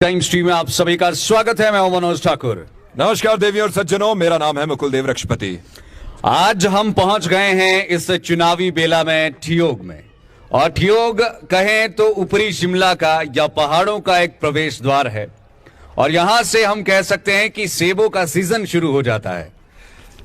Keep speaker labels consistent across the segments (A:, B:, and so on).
A: Time stream में आप सभी का स्वागत है। मैं हूं मनोज ठाकुर।
B: नमस्कार देवी और सज्जनों, मेरा नाम है मुकुल देव रक्षपति।
A: आज हम पहुंच गए हैं इस चुनावी बेला में ठियोग में, और ठियोग कहें तो ऊपरी शिमला का या पहाड़ों का एक प्रवेश द्वार है, और यहां से हम कह सकते हैं कि सेबों का सीजन शुरू हो जाता है।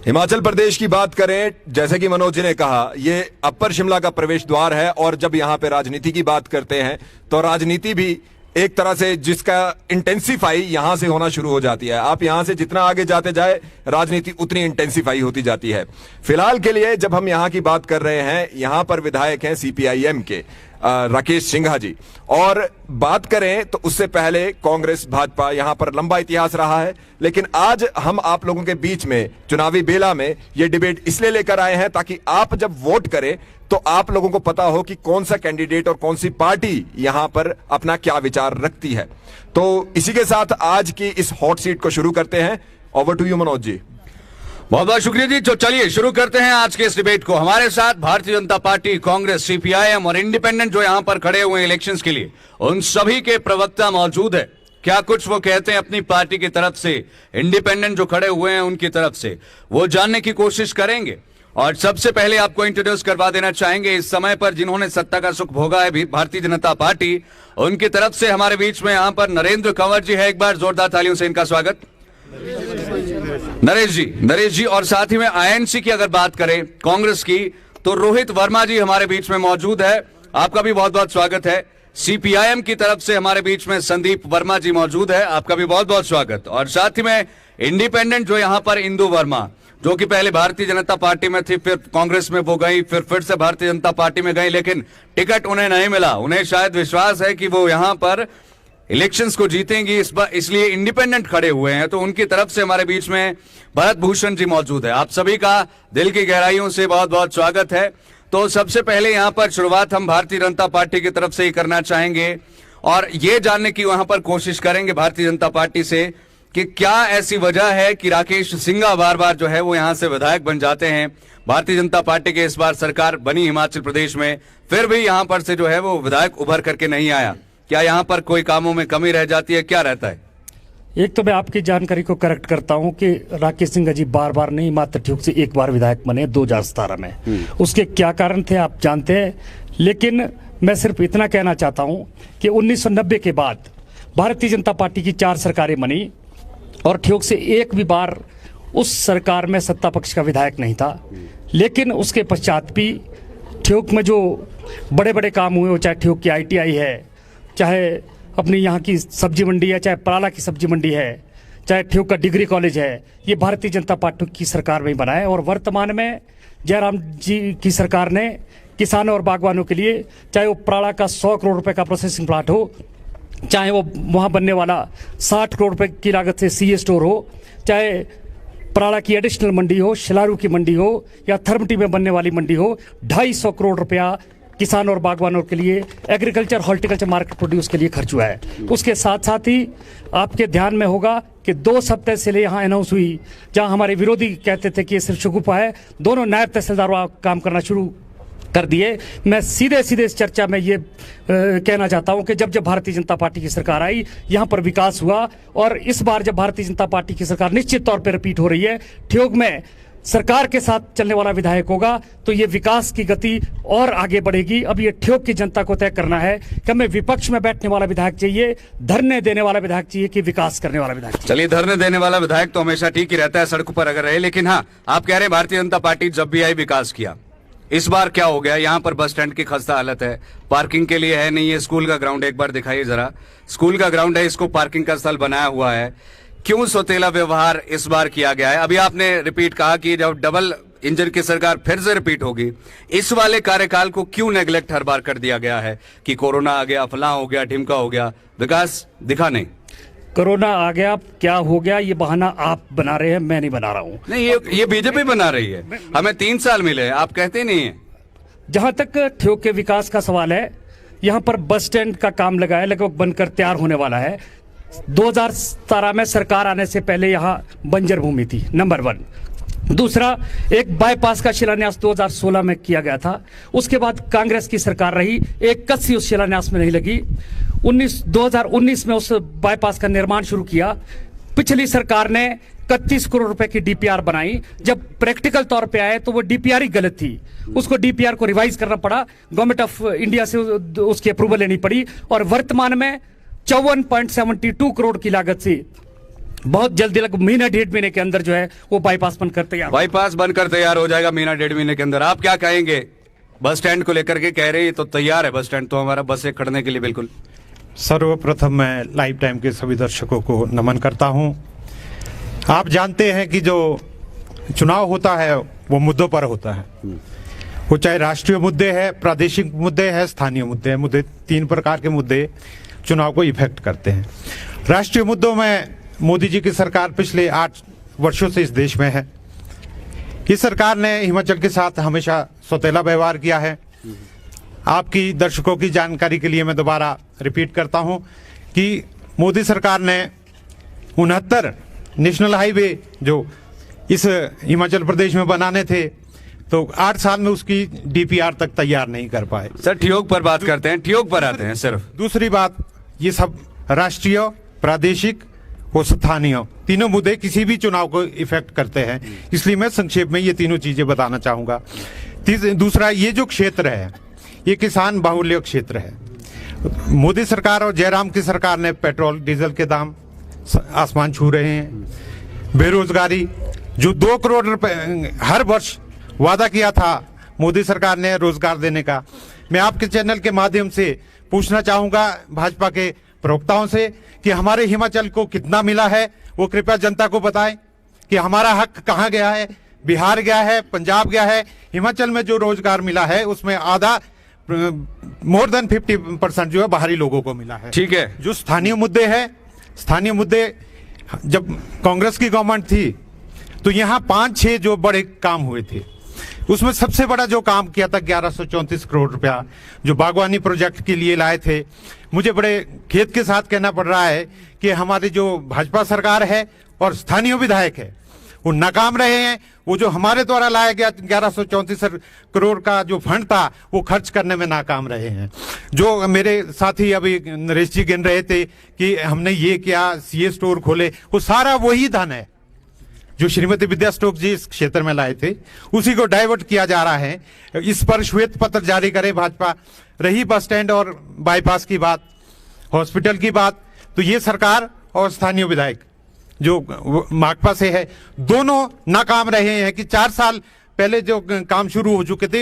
B: हिमाचल प्रदेश की बात करें, जैसे कि मनोज जी ने कहा, ये अपर शिमला का प्रवेश द्वार है। और जब यहां पे राजनीति की बात करते हैं तो राजनीति भी एक तरह से जिसका इंटेंसिफाई यहां से होना शुरू हो जाती है। आप यहां से जितना आगे जाते जाए राजनीति उतनी इंटेंसिफाई होती जाती है। फिलहाल के लिए जब हम यहां की बात कर रहे हैं, यहां पर विधायक हैं सीपीआईएम के राकेश सिंघा जी, और बात करें तो उससे पहले कांग्रेस भाजपा यहां पर लंबा इतिहास रहा है। लेकिन आज हम आप लोगों के बीच में चुनावी बेला में ये डिबेट इसलिए लेकर आए हैं ताकि आप जब वोट करें तो आप लोगों को पता हो कि कौन सा कैंडिडेट और कौन सी पार्टी यहां पर अपना क्या विचार रखती है। तो इसी के साथ आज की इस हॉट सीट को शुरू करते हैं। Over to you Manoj ji.
A: बहुत बहुत शुक्रिया जी। तो चलिए शुरू करते हैं आज के इस डिबेट को। हमारे साथ भारतीय जनता पार्टी, कांग्रेस, सीपीआईएम और इंडिपेंडेंट जो यहां पर खड़े हुए हैं इलेक्शंस के लिए, उन सभी के प्रवक्ता मौजूद है। क्या कुछ वो कहते हैं अपनी पार्टी की तरफ से, इंडिपेंडेंट जो खड़े हुए हैं उनकी तरफ से, वो जानने की कोशिश करेंगे। और सबसे पहले आपको इंट्रोड्यूस करवा देना चाहेंगे इस समय पर जिन्होंने सत्ता का सुख भोगा है भारतीय जनता पार्टी, उनकी तरफ से हमारे बीच में यहां पर नरेंद्र कंवर जी है। एक बार जोरदार तालियों से इनका स्वागत। नरेश जी। और साथ ही में आईएनसी की अगर बात करें कांग्रेस की, तो रोहित वर्मा जी हमारे बीच में मौजूद है, आपका भी बहुत बहुत स्वागत है। सीपीआईएम की तरफ से हमारे बीच में संदीप वर्मा जी मौजूद है, आपका भी बहुत बहुत स्वागत। और साथ ही में इंडिपेंडेंट जो यहां पर इंदु वर्मा, जो कि पहले भारतीय जनता पार्टी में थी, फिर कांग्रेस में वो गई, फिर से भारतीय जनता पार्टी में गई, लेकिन टिकट उन्हें नहीं मिला। उन्हें शायद विश्वास है कि वो यहां पर इलेक्शंस को जीतेंगी, इस बार इसलिए इंडिपेंडेंट खड़े हुए हैं। तो उनकी तरफ से हमारे बीच में भरत भूषण जी मौजूद है। आप सभी का दिल की गहराइयों से बहुत बहुत स्वागत है। तो सबसे पहले यहां पर शुरुआत हम भारतीय जनता पार्टी की तरफ से ही करना चाहेंगे, और ये जानने की वहां पर कोशिश करेंगे भारतीय जनता पार्टी से कि क्या ऐसी वजह है कि राकेश सिंघा बार बार जो है वो यहां से विधायक बन जाते हैं। भारतीय जनता पार्टी के इस बार सरकार बनी हिमाचल प्रदेश में, फिर भी यहां पर से जो है वो विधायक उभर करके नहीं आया। क्या यहां पर कोई कामों में कमी रह जाती है, क्या रहता है?
C: एक तो मैं आपकी जानकारी को करेक्ट करता हूं कि राकेश सिंघा जी बार बार नहीं, मात्र ठियोग से एक बार विधायक बने 2017 में। उसके क्या कारण थे आप जानते हैं, लेकिन मैं सिर्फ इतना कहना चाहता हूं कि 1990 के बाद भारतीय जनता पार्टी की 4 सरकारें बनी, और ठियोग से एक भी बार उस सरकार में सत्ता पक्ष का विधायक नहीं था। लेकिन उसके पश्चात भी ठियोग में जो बड़े बड़े काम हुए, चाहे ठियोग की ITI है, चाहे अपनी यहाँ की सब्जी मंडी है, चाहे पराला की सब्जी मंडी है, चाहे ठियोग का डिग्री कॉलेज है, ये भारतीय जनता पार्टी की सरकार में ही बना है। और वर्तमान में जयराम जी की सरकार ने किसानों और बागवानों के लिए, चाहे वो पराला का 100 करोड़ रुपए का प्रोसेसिंग प्लांट हो, चाहे वो वहाँ बनने वाला 60 करोड़ रुपए की लागत से CA स्टोर हो, चाहे पराला की एडिशनल मंडी हो, शिलारू की मंडी हो, या थर्मटी में बनने वाली मंडी हो, 250 करोड़ रुपया किसानों और बागवानों के लिए एग्रीकल्चर हॉर्टिकल्चर मार्केट प्रोड्यूस के लिए खर्च हुआ है। उसके साथ साथ ही आपके ध्यान में होगा कि 2 सप्ताह से यहाँ अनाउंस हुई, जहाँ हमारे विरोधी कहते थे कि ये सिर्फ शगुफा है, दोनों नायब तहसीलदार काम करना शुरू कर दिए। मैं सीधे इस चर्चा में ये कहना चाहता हूं कि जब भारतीय जनता पार्टी की सरकार आई, यहां पर विकास हुआ। और इस बार जब भारतीय जनता पार्टी की सरकार निश्चित तौर पर रिपीट हो रही है, ठियोग में सरकार के साथ चलने वाला विधायक होगा, तो ये विकास की गति और आगे बढ़ेगी। अब ये ठियोग की जनता को तय करना है कि हमें विपक्ष में बैठने वाला विधायक चाहिए, धरने देने वाला विधायक चाहिए कि विकास करने वाला विधायक चाहिए।
A: चलिए, धरने देने वाला विधायक तो हमेशा ठीक ही रहता है सड़कों पर अगर रहे, लेकिन हाँ, आप कह रहे हैं भारतीय जनता पार्टी जब भी आई विकास किया। इस बार क्या हो गया? यहाँ पर बस स्टैंड की खस्ता हालत है, पार्किंग के लिए है नहीं। ये स्कूल का ग्राउंड एक बार दिखाइए जरा। स्कूल का ग्राउंड है, इसको पार्किंग का स्थल बनाया हुआ है। क्यों सौतेला व्यवहार इस बार किया गया है? अभी आपने रिपीट कहा कि जब डबल इंजन की सरकार फिर से रिपीट होगी, इस वाले कार्यकाल को क्यों नेग्लेक्ट हर बार कर दिया गया है कि कोरोना आ गया, फलां हो गया, ढिमका हो गया, विकास दिखा नहीं।
C: कोरोना आ गया, क्या हो गया, ये बहाना आप बना रहे हैं, मैं नहीं बना रहा हूँ।
A: नहीं, ये बीजेपी बना रही है। हमें 3 साल मिले, आप कहते नहीं है।
C: जहां तक ठियोग के विकास का सवाल है, यहाँ पर बस स्टैंड का काम लगा है, लगभग बनकर तैयार होने वाला है। 2017 में सरकार आने से पहले यहाँ बंजर भूमि थी, नंबर 1। दूसरा, एक बाईपास का शिलान्यास 2016 में किया गया था। उसके बाद कांग्रेस की सरकार रही, एक कस्सी उस शिलान्यास में नहीं लगी। 2019 में उस बाईपास का निर्माण शुरू किया। पिछली सरकार ने 31 करोड़ रुपए की डीपीआर बनाई। जब प्रैक्टिकल तौर पे आए तो वो डीपीआर ही गलत थी। उसको डीपीआर को रिवाइज करना पड़ा, गवर्नमेंट ऑफ इंडिया से उसकी अप्रूवल लेनी पड़ी और वर्तमान में 54.72 करोड़ की लागत से बहुत जल्दी, लगभग महीना 1.5 महीने के अंदर जो है वो बाईपास बनकर तैयार
A: हो जाएगा महीना 1.5 महीने के अंदर। आप क्या कहेंगे बस स्टैंड को लेकर के? कह रहे हैं तो तैयार है बस स्टैंड तो हमारा, बसें खड़ने के लिए बिल्कुल।
D: सर्वप्रथम मैं लाइव टाइम के सभी दर्शकों को नमन करता हूं। आप जानते हैं कि जो चुनाव होता है वो मुद्दों पर होता है, वो चाहे राष्ट्रीय मुद्दे हैं, प्रादेशिक मुद्दे हैं, स्थानीय मुद्दे हैं। मुद्दे 3 प्रकार के मुद्दे चुनाव को इफेक्ट करते हैं। राष्ट्रीय मुद्दों में मोदी जी की सरकार पिछले 8 वर्षों से इस देश में है। इस सरकार ने हिमाचल के साथ हमेशा सौतेला व्यवहार किया है। आपकी दर्शकों की जानकारी के लिए मैं दोबारा रिपीट करता हूं कि मोदी सरकार ने 69 नेशनल हाईवे जो इस हिमाचल प्रदेश में बनाने थे तो 8 साल में उसकी डीपीआर तक तैयार नहीं कर पाए।
A: सर ठियोग पर बात करते हैं, ठियोग पर आते हैं सिर्फ।
D: दूसरी बात, ये सब राष्ट्रीय, प्रादेशिक और स्थानीय तीनों मुद्दे किसी भी चुनाव को इफेक्ट करते हैं, इसलिए मैं संक्षेप में ये तीनों चीजें बताना चाहूंगा। दूसरा, ये जो क्षेत्र है ये किसान बाहुल्य क्षेत्र है। मोदी सरकार और जयराम की सरकार ने पेट्रोल डीजल के दाम आसमान छू रहे हैं। बेरोजगारी, जो 2 करोड़ रुपए हर वर्ष वादा किया था मोदी सरकार ने रोजगार देने का, मैं आपके चैनल के माध्यम से पूछना चाहूंगा भाजपा के प्रवक्ताओं से कि हमारे हिमाचल को कितना मिला है, वो कृपया जनता को बताएं कि हमारा हक कहां गया है। बिहार गया है, पंजाब गया है, हिमाचल में जो रोजगार मिला है उसमें आधा, मोर देन 50% जो है बाहरी लोगों को मिला है।
A: ठीक है।
D: जो स्थानीय मुद्दे हैं, स्थानीय मुद्दे, जब कांग्रेस की गवर्नमेंट थी तो यहाँ 5-6 जो बड़े काम हुए थे, उसमें सबसे बड़ा जो काम किया था 1134 करोड़ रुपया जो बागवानी प्रोजेक्ट के लिए लाए थे। मुझे बड़े खेद के साथ कहना पड़ रहा है कि हमारी जो भाजपा सरकार है और स्थानीय विधायक है वो नाकाम रहे हैं। वो जो हमारे द्वारा लाया गया 1134 करोड़ का जो फंड था वो खर्च करने में नाकाम रहे हैं। जो मेरे साथी अभी नरेश जी गिन रहे थे कि हमने ये किया, सीए स्टोर खोले, वो सारा वही धन है जो श्रीमती विद्या स्टोक जी इस क्षेत्र में लाए थे, उसी को डाइवर्ट किया जा रहा है। इस पर श्वेत पत्र जारी करे भाजपा। रही बस स्टैंड और बाईपास की बात, हॉस्पिटल की बात, तो ये सरकार और स्थानीय विधायक जो माकपा से है दोनों नाकाम रहे हैं कि 4 साल पहले जो काम शुरू हो चुके थे,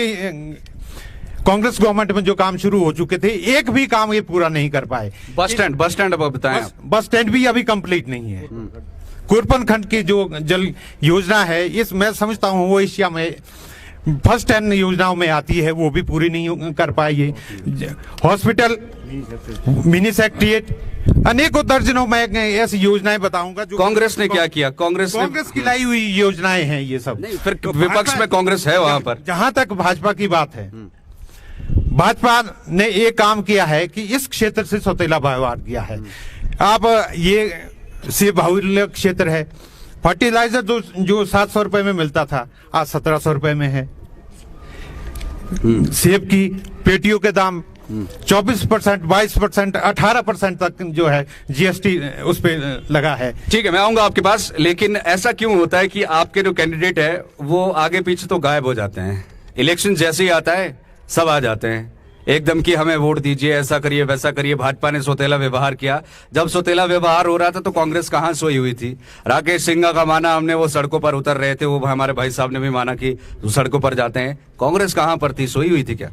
D: कांग्रेस गवर्नमेंट में जो काम शुरू हो चुके थे, एक भी काम ये पूरा नहीं कर पाए।
A: बस स्टैंड अब बताएं।
D: बस स्टैंड भी अभी कंप्लीट नहीं है। कुरपन खंड की जो जल योजना है, इस मैं समझता हूँ वो एशिया में फर्स्ट 10 योजनाओं में आती है, वो भी पूरी नहीं कर पाई है। हॉस्पिटल, मिनी सेक्रेटेरिएट, अनेकों दर्जनों में ऐसी योजनाएं बताऊंगा जो
A: कांग्रेस ने क्या किया। कांग्रेस
D: की लाई हुई योजनाएं हैं ये सब।
A: नहीं, फिर तो विपक्ष में कांग्रेस है वहां पर।
D: जहां तक भाजपा की बात है, भाजपा ने एक काम किया है कि इस क्षेत्र से सौतेला व्यवहार किया है। आप ये सेब बाहुल्य क्षेत्र है, फर्टिलाइजर जो 700 रुपए में मिलता था आज 1700 रुपए में है। सेब की पेटियों के दाम 24%, 22%, 18% तक जो है जीएसटी उस पे लगा है।
A: ठीक है, मैं आऊंगा आपके पास, लेकिन ऐसा क्यों होता है कि आपके जो कैंडिडेट है वो आगे पीछे तो गायब हो जाते हैं? इलेक्शन जैसे ही आता है सब आ जाते हैं एकदम कि हमें वोट दीजिए, ऐसा करिए वैसा करिए। भाजपा ने सौतेला व्यवहार किया। जब सौतेला व्यवहार हो रहा था तो कांग्रेस कहां सोई हुई थी? राकेश सिंह का माना हमने, वो सड़कों पर उतर रहे थे, वो हमारे भाई साहब ने भी माना कि सड़कों पर जाते हैं। कांग्रेस कहां पर थी? सोई हुई थी क्या?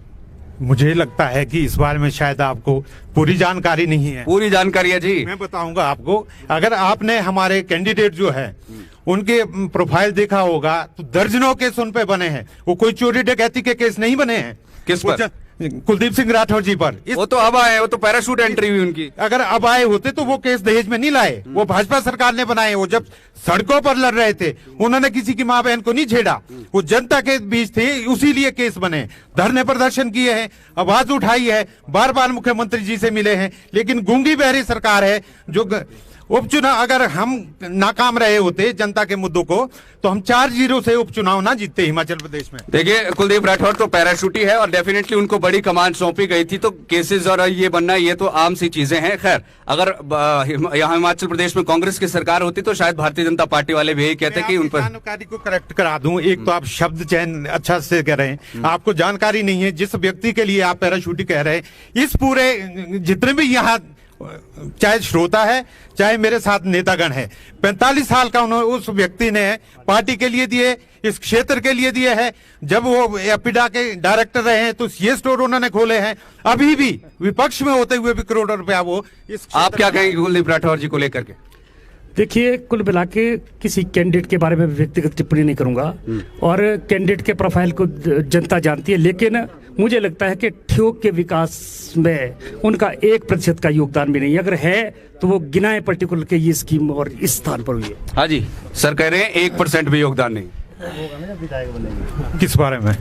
D: मुझे लगता है कि इस बारे में शायद आपको पूरी जानकारी नहीं है।
A: पूरी जानकारी है जी,
D: मैं बताऊंगा आपको। अगर आपने हमारे कैंडिडेट जो है उनके प्रोफाइल देखा होगा तो दर्जनों केस उन पे बने हैं। वो कोई चोरी डकैती के केस नहीं बने हैं।
A: किस पर?
D: कुलदीप सिंह राठौर जी पर।
A: वो तो अब आए, वो तो पैराशूट एंट्री हुई उनकी।
D: अगर अब आए होते तो वो केस दहेज में नहीं लाए, वो भाजपा सरकार ने बनाए। वो जब सड़कों पर लड़ रहे थे उन्होंने किसी की मां बहन को नहीं छेड़ा, वो जनता के बीच थे, उसी लिए केस बने। धरने प्रदर्शन किए हैं, आवाज उठाई है, बार बार मुख्यमंत्री जी से मिले हैं, लेकिन गूंगी बहरी सरकार है जो उपचुनाव अगर हम नाकाम रहे होते जनता के मुद्दों को, तो हम 4-0 से उपचुनाव ना जीतते हिमाचल प्रदेश में।
A: देखिए कुलदीप राठौर तो पैराशूटी है और डेफिनेटली उनको बड़ी कमान सौंपी गई थी, तो केसेस और ये बनना ये तो आम सी चीजें हैं। खैर, अगर यहाँ हिमाचल प्रदेश में कांग्रेस की सरकार होती तो शायद भारतीय जनता पार्टी वाले भी यही कहते कि उन पर
D: जानकारी को करेक्ट करा दूं। एक तो आप शब्द चयन अच्छा से कह रहे हैं, आपको जानकारी नहीं है जिस व्यक्ति के लिए आप पैराशूटी कह रहे हैं। इस पूरे जितने भी यहाँ चाहे श्रोता है चाहे मेरे साथ नेतागण है, 45 साल का उन्होंने उस व्यक्ति ने पार्टी के लिए दिए, इस क्षेत्र के लिए दिए हैं। जब वो एपिडा के डायरेक्टर रहे हैं तो ये स्टोर उन्होंने खोले हैं। अभी भी विपक्ष में होते हुए भी करोड़ों रुपया वो इस
A: आप क्या कहेंगे कुलदीप राठौर जी को लेकर के?
C: देखिए, कुल मिला के किसी कैंडिडेट के बारे में व्यक्तिगत टिप्पणी नहीं करूंगा और कैंडिडेट के प्रोफाइल को जनता जानती है, लेकिन मुझे लगता है कि ठियोग के विकास में उनका 1% का योगदान भी नहीं है। अगर है तो वो गिनाए पर्टिकुलर के ये स्कीम और इस स्थान पर हुई है।
A: हाँ जी, सर कह रहे हैं 1% भी योगदान नहीं।
D: किस बारे में?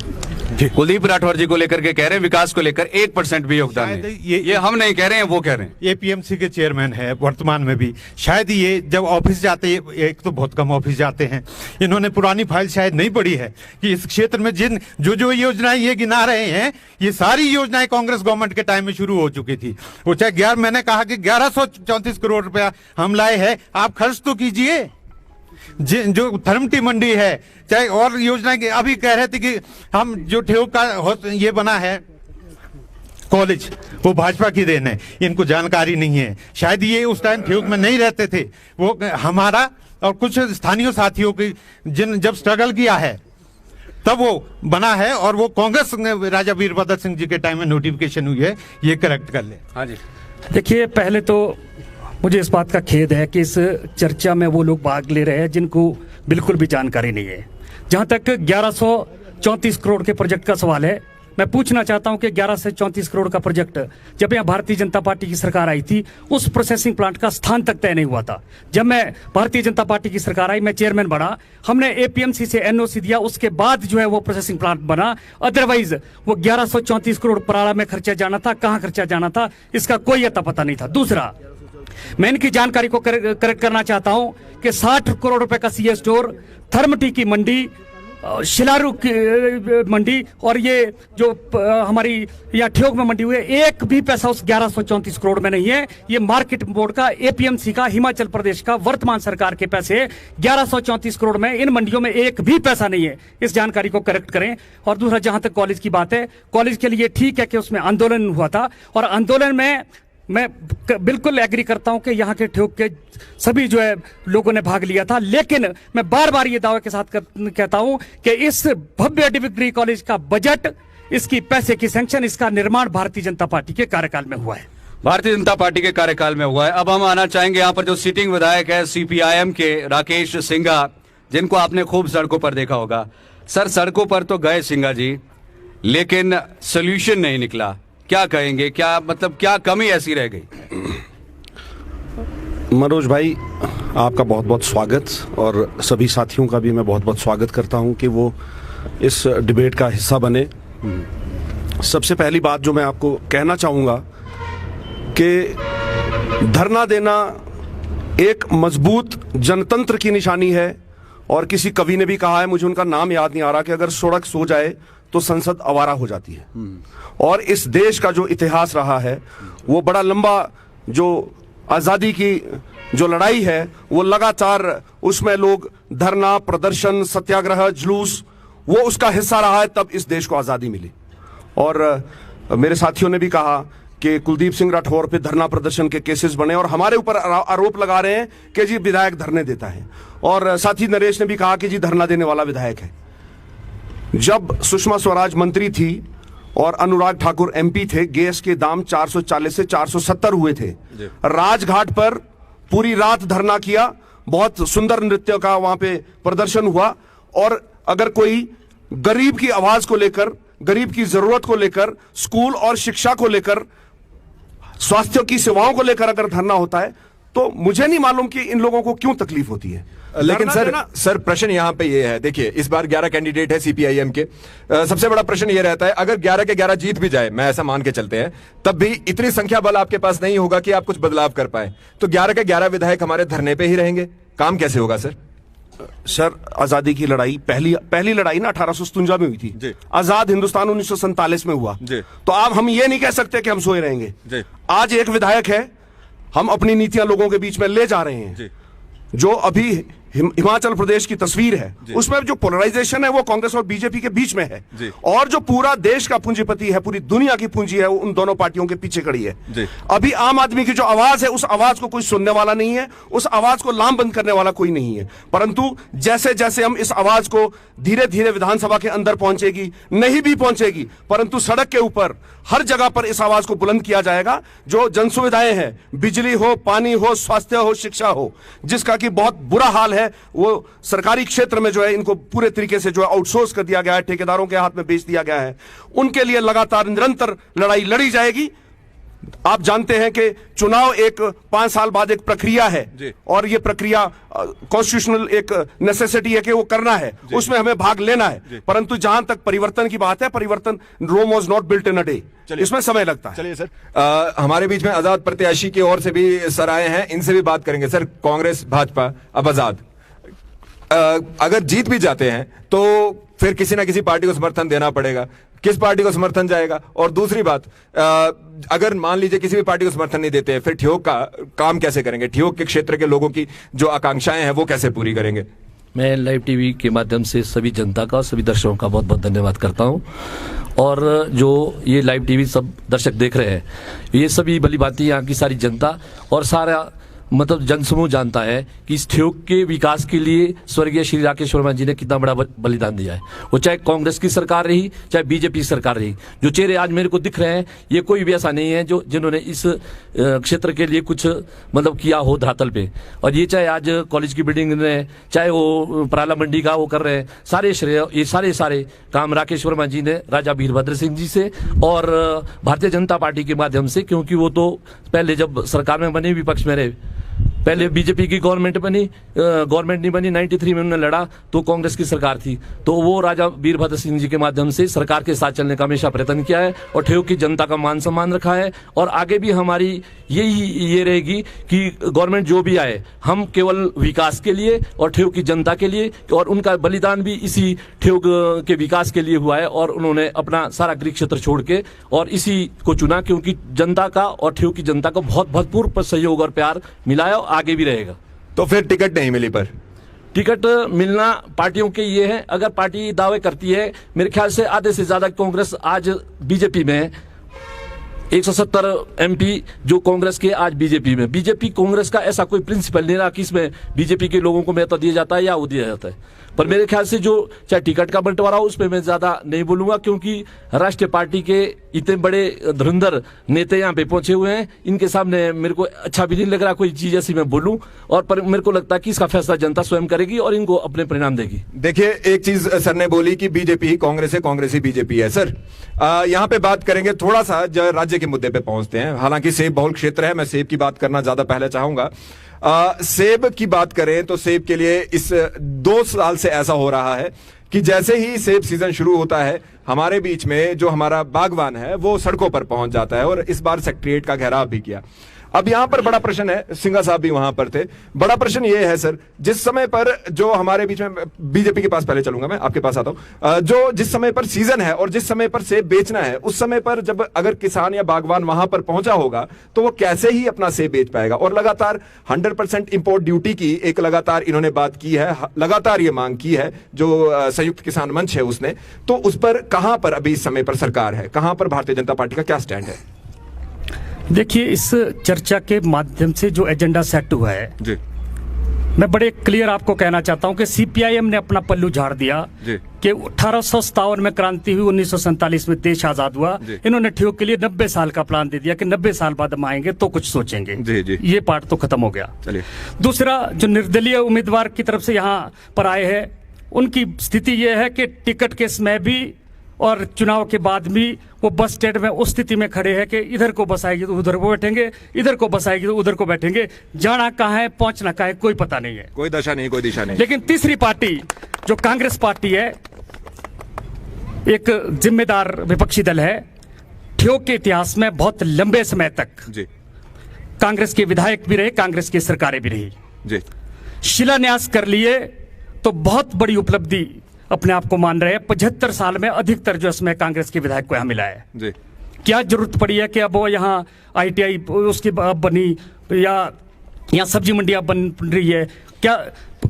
A: कुलदीप राठौर जी को लेकर के कह रहे हैं विकास को लेकर 1% भी योगदान नहीं। ये हम नहीं कह रहे हैं, वो कह रहे हैं।
D: एपीएमसी के चेयरमैन है वर्तमान में भी। शायद ये जब ऑफिस जाते, एक तो बहुत कम ऑफिस जाते हैं, इन्होंने पुरानी फाइल शायद नहीं पढ़ी है कि इस क्षेत्र में जिन जो योजनाएं ये गिना रहे हैं, ये सारी योजनाएं कांग्रेस गवर्नमेंट के टाइम में शुरू हो चुकी थी। वो चाहे मैंने कहा कि 1134 करोड़ रुपया हम लाए हैं, आप खर्च तो कीजिए। जो थर्मटी मंडी है, चाहे और योजनाएं, अभी कह रहे थे कि हम जो ठेव का ये बना है कॉलेज, वो भाजपा की देन है। इनको जानकारी नहीं है, शायद ये उस टाइम ठेव में नहीं रहते थे। वो हमारा और कुछ स्थानीय साथियों की जिन जब स्ट्रगल किया है तब वो बना है, और वो कांग्रेस ने राजा वीरभद्र सिंह जी के टाइम में नोटिफिकेशन हुई है। ये करेक्ट कर ले।
A: हाँ जी,
C: देखिए, पहले तो मुझे इस बात का खेद है कि इस चर्चा में वो लोग भाग ले रहे हैं जिनको बिल्कुल भी जानकारी नहीं है। जहां तक 1134 करोड़ के प्रोजेक्ट का सवाल है, मैं पूछना चाहता हूं कि 11 से 34 करोड़ का प्रोजेक्ट जब यहाँ भारतीय जनता पार्टी की सरकार आई थी, उस प्रोसेसिंग प्लांट का स्थान तक तय नहीं हुआ था। जब मैं भारतीय जनता पार्टी की सरकार आई, मैं चेयरमैन बना, हमने एपीएमसी से एनओसी दिया, उसके बाद जो है वो प्रोसेसिंग प्लांट बना। अदरवाइज वो 1134 करोड़ पराड़ा में खर्चा जाना था, कहाँ खर्चा जाना था इसका कोई अता पता नहीं था। दूसरा, मैं इनकी जानकारी को करेक्ट करना चाहता हूं कि 60 करोड़ रुपए का सीए स्टोर, थर्मटी की मंडी, शिलारू की मंडी और ये जो हमारी यहाँ ठियोग में मंडी हुई है, एक भी पैसा उस 1134 करोड़ में नहीं है। ये मार्केट बोर्ड का, एपीएमसी का, हिमाचल प्रदेश का, वर्तमान सरकार के पैसे 1134 करोड़ में इन मंडियों में एक भी पैसा नहीं है। इस जानकारी को करेक्ट करें। और दूसरा, जहां तक कॉलेज की बात है, कॉलेज के लिए ठीक है कि उसमें आंदोलन हुआ था, और आंदोलन में मैं बिल्कुल एग्री करता हूं कि यहाँ के ठियोग के सभी जो है लोगों ने भाग लिया था, लेकिन मैं बार बार ये दावे के साथ कहता हूं कि इस भव्य डिग्री कॉलेज का बजट, इसकी पैसे की सैंक्शन, इसका निर्माण भारतीय जनता पार्टी के कार्यकाल में हुआ है।
A: भारतीय जनता पार्टी के कार्यकाल में हुआ है। अब हम आना चाहेंगे यहाँ पर जो सिटिंग विधायक है सीपीआईएम के, राकेश सिंघा, जिनको आपने खूब सड़कों पर देखा होगा। सर, सड़कों पर तो गए सिंघा जी, लेकिन सोल्यूशन नहीं निकला। क्या कहेंगे, क्या मतलब क्या कमी ऐसी रह गई?
E: मनोज भाई, आपका बहुत बहुत स्वागत, और सभी साथियों का भी मैं बहुत बहुत स्वागत करता हूं कि वो इस डिबेट का हिस्सा बने। सबसे पहली बात जो मैं आपको कहना चाहूँगा कि धरना देना एक मजबूत जनतंत्र की निशानी है, और किसी कवि ने भी कहा है, मुझे उनका नाम याद नहीं आ रहा, कि अगर सड़क सो जाए तो संसद आवारा हो जाती है। और इस देश का जो इतिहास रहा है वो बड़ा लंबा, जो आज़ादी की जो लड़ाई है वो लगातार उसमें लोग धरना, प्रदर्शन, सत्याग्रह, जुलूस, वो उसका हिस्सा रहा है, तब इस देश को आज़ादी मिली। और मेरे साथियों ने भी कहा कि कुलदीप सिंह राठौर पे धरना प्रदर्शन के केसेस बने और हमारे ऊपर आरोप लगा रहे हैं कि जी विधायक धरने देता है। और साथी नरेश ने भी कहा कि जी धरना देने वाला विधायक है। जब सुषमा स्वराज मंत्री थी और अनुराग ठाकुर एमपी थे, गैस के दाम 440 से 470 हुए थे। राजघाट पर पूरी रात धरना किया, बहुत सुंदर नृत्य का वहां पे प्रदर्शन हुआ। और अगर कोई गरीब की आवाज को लेकर, गरीब की जरूरत को लेकर, स्कूल और शिक्षा को लेकर, स्वास्थ्य की सेवाओं को लेकर अगर धरना होता है तो मुझे नहीं मालूम कि इन लोगों को क्यों तकलीफ होती है।
B: लेकिन
E: धरना
B: सर प्रश्न यहां पे ये है, देखिए इस बार 11 कैंडिडेट है सीपीआईएम के। सबसे बड़ा प्रश्न ये रहता है, अगर 11 के 11 जीत भी जाए, मैं ऐसा मान के चलते हैं, तब भी इतनी संख्या बल आपके पास नहीं होगा कि आप कुछ बदलाव कर पाए। तो 11 के 11 विधायक हमारे धरने पे ही रहेंगे, काम कैसे होगा सर?
E: सर, आजादी की लड़ाई पहली लड़ाई ना 1857 में हुई थी
B: जी।
E: आजाद हिंदुस्तान 1947 में हुआ
B: जी।
E: तो अब हम ये नहीं कह सकते कि हम सोए रहेंगे
B: जी।
E: आज एक विधायक है, हम अपनी नीतियां लोगों के बीच में ले जा रहे हैं
B: जी।
E: जो अभी हिमाचल प्रदेश की तस्वीर है उसमें जो पोलराइजेशन है वो कांग्रेस और बीजेपी के बीच में है
B: जी।
E: और जो पूरा देश का पूंजीपति है, पूरी दुनिया की पूंजी है, वो उन दोनों पार्टियों के पीछे खड़ी है
B: जी।
E: अभी आम आदमी की जो आवाज है उस आवाज को कोई सुनने वाला नहीं है, उस आवाज को लामबंद करने वाला कोई नहीं है। परंतु जैसे जैसे हम इस आवाज को धीरे धीरे विधानसभा के अंदर पहुंचेगी, नहीं भी पहुंचेगी परंतु सड़क के ऊपर हर जगह पर इस आवाज को बुलंद किया जाएगा। जो जन सुविधाएं हैं, बिजली हो, पानी हो, स्वास्थ्य हो, शिक्षा हो, जिसका कि बहुत बुरा हाल है, वो सरकारी क्षेत्र में जो है इनको पूरे तरीके से जो है आउटसोर्स कर दिया गया है, ठेकेदारों के हाथ में बेच दिया गया है। उनके लिए लगातार निरंतर लड़ाई लड़ी जाएगी। आप जानते हैं कि चुनाव एक 5 साल बाद एक प्रक्रिया है और ये प्रक्रिया कॉन्स्टिट्यूशनल एक नेसेसिटी है कि वो करना है, उसमें हमें भाग लेना है। परंतु जहां तक परिवर्तन की बात है, परिवर्तन Rome was not built in a day, इसमें समय लगता है।
B: चलिए सर, हमारे बीच में आजाद प्रत्याशी की ओर से भी सर आए हैं, इनसे भी बात करेंगे। सर, कांग्रेस भाजपा अब आजाद अगर जीत भी जाते हैं तो फिर किसी ना किसी पार्टी को समर्थन देना पड़ेगा, किस पार्टी को समर्थन जाएगा? और दूसरी बात, अगर मान लीजिए किसी भी पार्टी को समर्थन नहीं देते हैं, फिर ठियोग का काम कैसे करेंगे? ठियोग के क्षेत्र के लोगों की जो आकांक्षाएं हैं वो कैसे पूरी करेंगे?
F: मैं लाइव टीवी के माध्यम से सभी जनता का और सभी दर्शकों का बहुत बहुत धन्यवाद करता हूं। और जो ये लाइव टीवी सब दर्शक देख रहे हैं, ये सभी भली भांति यहाँ की सारी जनता और सारा मतलब जनसमूह जानता है कि इस ठियोग के विकास के लिए स्वर्गीय श्री राकेश वर्मा जी ने कितना बड़ा बलिदान दिया है। वो चाहे कांग्रेस की सरकार रही, चाहे बीजेपी सरकार रही, जो चेहरे आज मेरे को दिख रहे हैं ये कोई भी ऐसा नहीं है जो जिन्होंने इस क्षेत्र के लिए कुछ मतलब किया हो धरातल पे। और ये चाहे आज कॉलेज की बिल्डिंग ने, चाहे वो पराला मंडी का वो कर रहे हैं, सारे श्रेय ये सारे काम राकेश वर्मा जी ने राजा वीरभद्र सिंह जी से और भारतीय जनता पार्टी के माध्यम से, क्योंकि वो तो पहले जब सरकार में बने विपक्ष में रहे, पहले बीजेपी की गवर्नमेंट नहीं बनी 93 में उन्होंने लड़ा तो कांग्रेस की सरकार थी, तो वो राजा वीरभद्र सिंह जी के माध्यम से सरकार के साथ चलने का हमेशा प्रयत्न किया है और ठियोग की जनता का मान सम्मान रखा है। और आगे भी हमारी ये रहेगी कि गवर्नमेंट जो भी आए, हम केवल विकास के लिए और ठियोग की जनता के लिए, और उनका बलिदान भी इसी ठियोग के विकास के लिए हुआ है और उन्होंने अपना सारा गृह क्षेत्र छोड़ के और इसी को चुना, क्योंकि जनता का और ठियोग की जनता को बहुत भरपूर सहयोग और प्यार मिला है और आगे भी रहेगा।
B: तो फिर टिकट नहीं मिली, पर
F: टिकट मिलना पार्टियों के ये है, अगर पार्टी दावे करती है, मेरे ख्याल से आधे से ज्यादा कांग्रेस आज बीजेपी में है, 170 एमपी जो कांग्रेस के आज बीजेपी में। बीजेपी कांग्रेस का ऐसा कोई प्रिंसिपल नहीं रहा कि इसमें बीजेपी के लोगों को महत्व दिया जाता है या वो दिया जाता है। पर मेरे ख्याल से जो चाहे टिकट का बंटवारा हो उस पर मैं ज्यादा नहीं बोलूंगा, क्योंकि राष्ट्रीय पार्टी के इतने बड़े धुरंधर नेता यहाँ पे पहुंचे हुए हैं, इनके सामने मेरे को अच्छा भी नहीं लग रहा कोई चीज ऐसी मैं बोलूं। और पर मेरे को लगता है कि इसका फैसला जनता स्वयं करेगी और इनको अपने परिणाम देगी।
B: देखिए, एक चीज सर ने बोली कि बीजेपी ही कांग्रेस है, कांग्रेस ही बीजेपी है। सर, यहाँ पे बात करेंगे, थोड़ा सा राज्य के मुद्दे पे पहुंचते हैं। हालांकि सेब बहुल क्षेत्र है, मैं सेब की बात करना ज्यादा पहले चाहूंगा। सेब की बात करें तो सेब के लिए इस 2 साल से ऐसा हो रहा है कि जैसे ही सेब सीजन शुरू होता है, हमारे बीच में जो हमारा बागवान है वो सड़कों पर पहुंच जाता है और इस बार सेक्रेटरीट का घेराव भी किया। अब यहां पर बड़ा प्रश्न है, सिंघा साहब भी वहां पर थे, बड़ा प्रश्न ये है सर, जिस समय पर जो हमारे बीच में, बीजेपी के पास पहले चलूंगा, मैं आपके पास आता हूं, जो जिस समय पर सीजन है और जिस समय पर सेब बेचना है, उस समय पर जब अगर किसान या बागवान वहां पर पहुंचा होगा तो वो कैसे ही अपना सेब बेच पाएगा? और लगातार 100% इंपोर्ट ड्यूटी की एक लगातार इन्होंने बात की है, लगातार ये मांग की है जो संयुक्त किसान मंच है उसने, तो उस पर कहां पर अभी इस समय पर सरकार है, कहां पर भारतीय जनता पार्टी का क्या स्टैंड है?
C: देखिए, इस चर्चा के माध्यम से जो एजेंडा सेट हुआ है
B: जी,
C: मैं बड़े क्लियर आपको कहना चाहता हूं कि सीपीआईएम ने अपना पल्लू झाड़ दिया कि 1857 में क्रांति हुई, 1947 में देश आजाद हुआ। इन्होंने ठियोग के लिए 90 साल का प्लान दे दिया कि 90 साल बाद हम आएंगे तो कुछ सोचेंगे।
B: जी।
C: ये पार्ट तो खत्म हो गया।
B: चलिए,
C: दूसरा, जो निर्दलीय उम्मीदवार की तरफ से यहाँ पर आए हैं, उनकी स्थिति यह है कि टिकट केस में भी और चुनाव के बाद भी वो बस स्टैंड में उस स्थिति में खड़े हैं कि इधर को बस आएगी तो उधर को बैठेंगे, इधर को बस आएगी तो उधर को बैठेंगे, जाना कहाँ है पहुंचना कहाँ है कोई पता नहीं है।
B: कोई दशा नहीं, कोई दिशा नहीं।
C: लेकिन तीसरी पार्टी जो कांग्रेस पार्टी है, एक जिम्मेदार विपक्षी दल है, ठियोग के इतिहास में बहुत लंबे समय तक
B: जी
C: कांग्रेस के विधायक भी रहे, कांग्रेस की सरकारें भी रही,
B: जी
C: शिलान्यास कर लिए तो बहुत बड़ी उपलब्धि अपने आप को मान रहे हैं। 75 साल में अधिकतर जो इसमें कांग्रेस के विधायक को यहाँ मिला है।
B: जी
C: क्या जरूरत पड़ी है कि अब वो यहाँ ITI उसकी अब बनी या यहाँ सब्जी मंडी अब बन रही है? क्या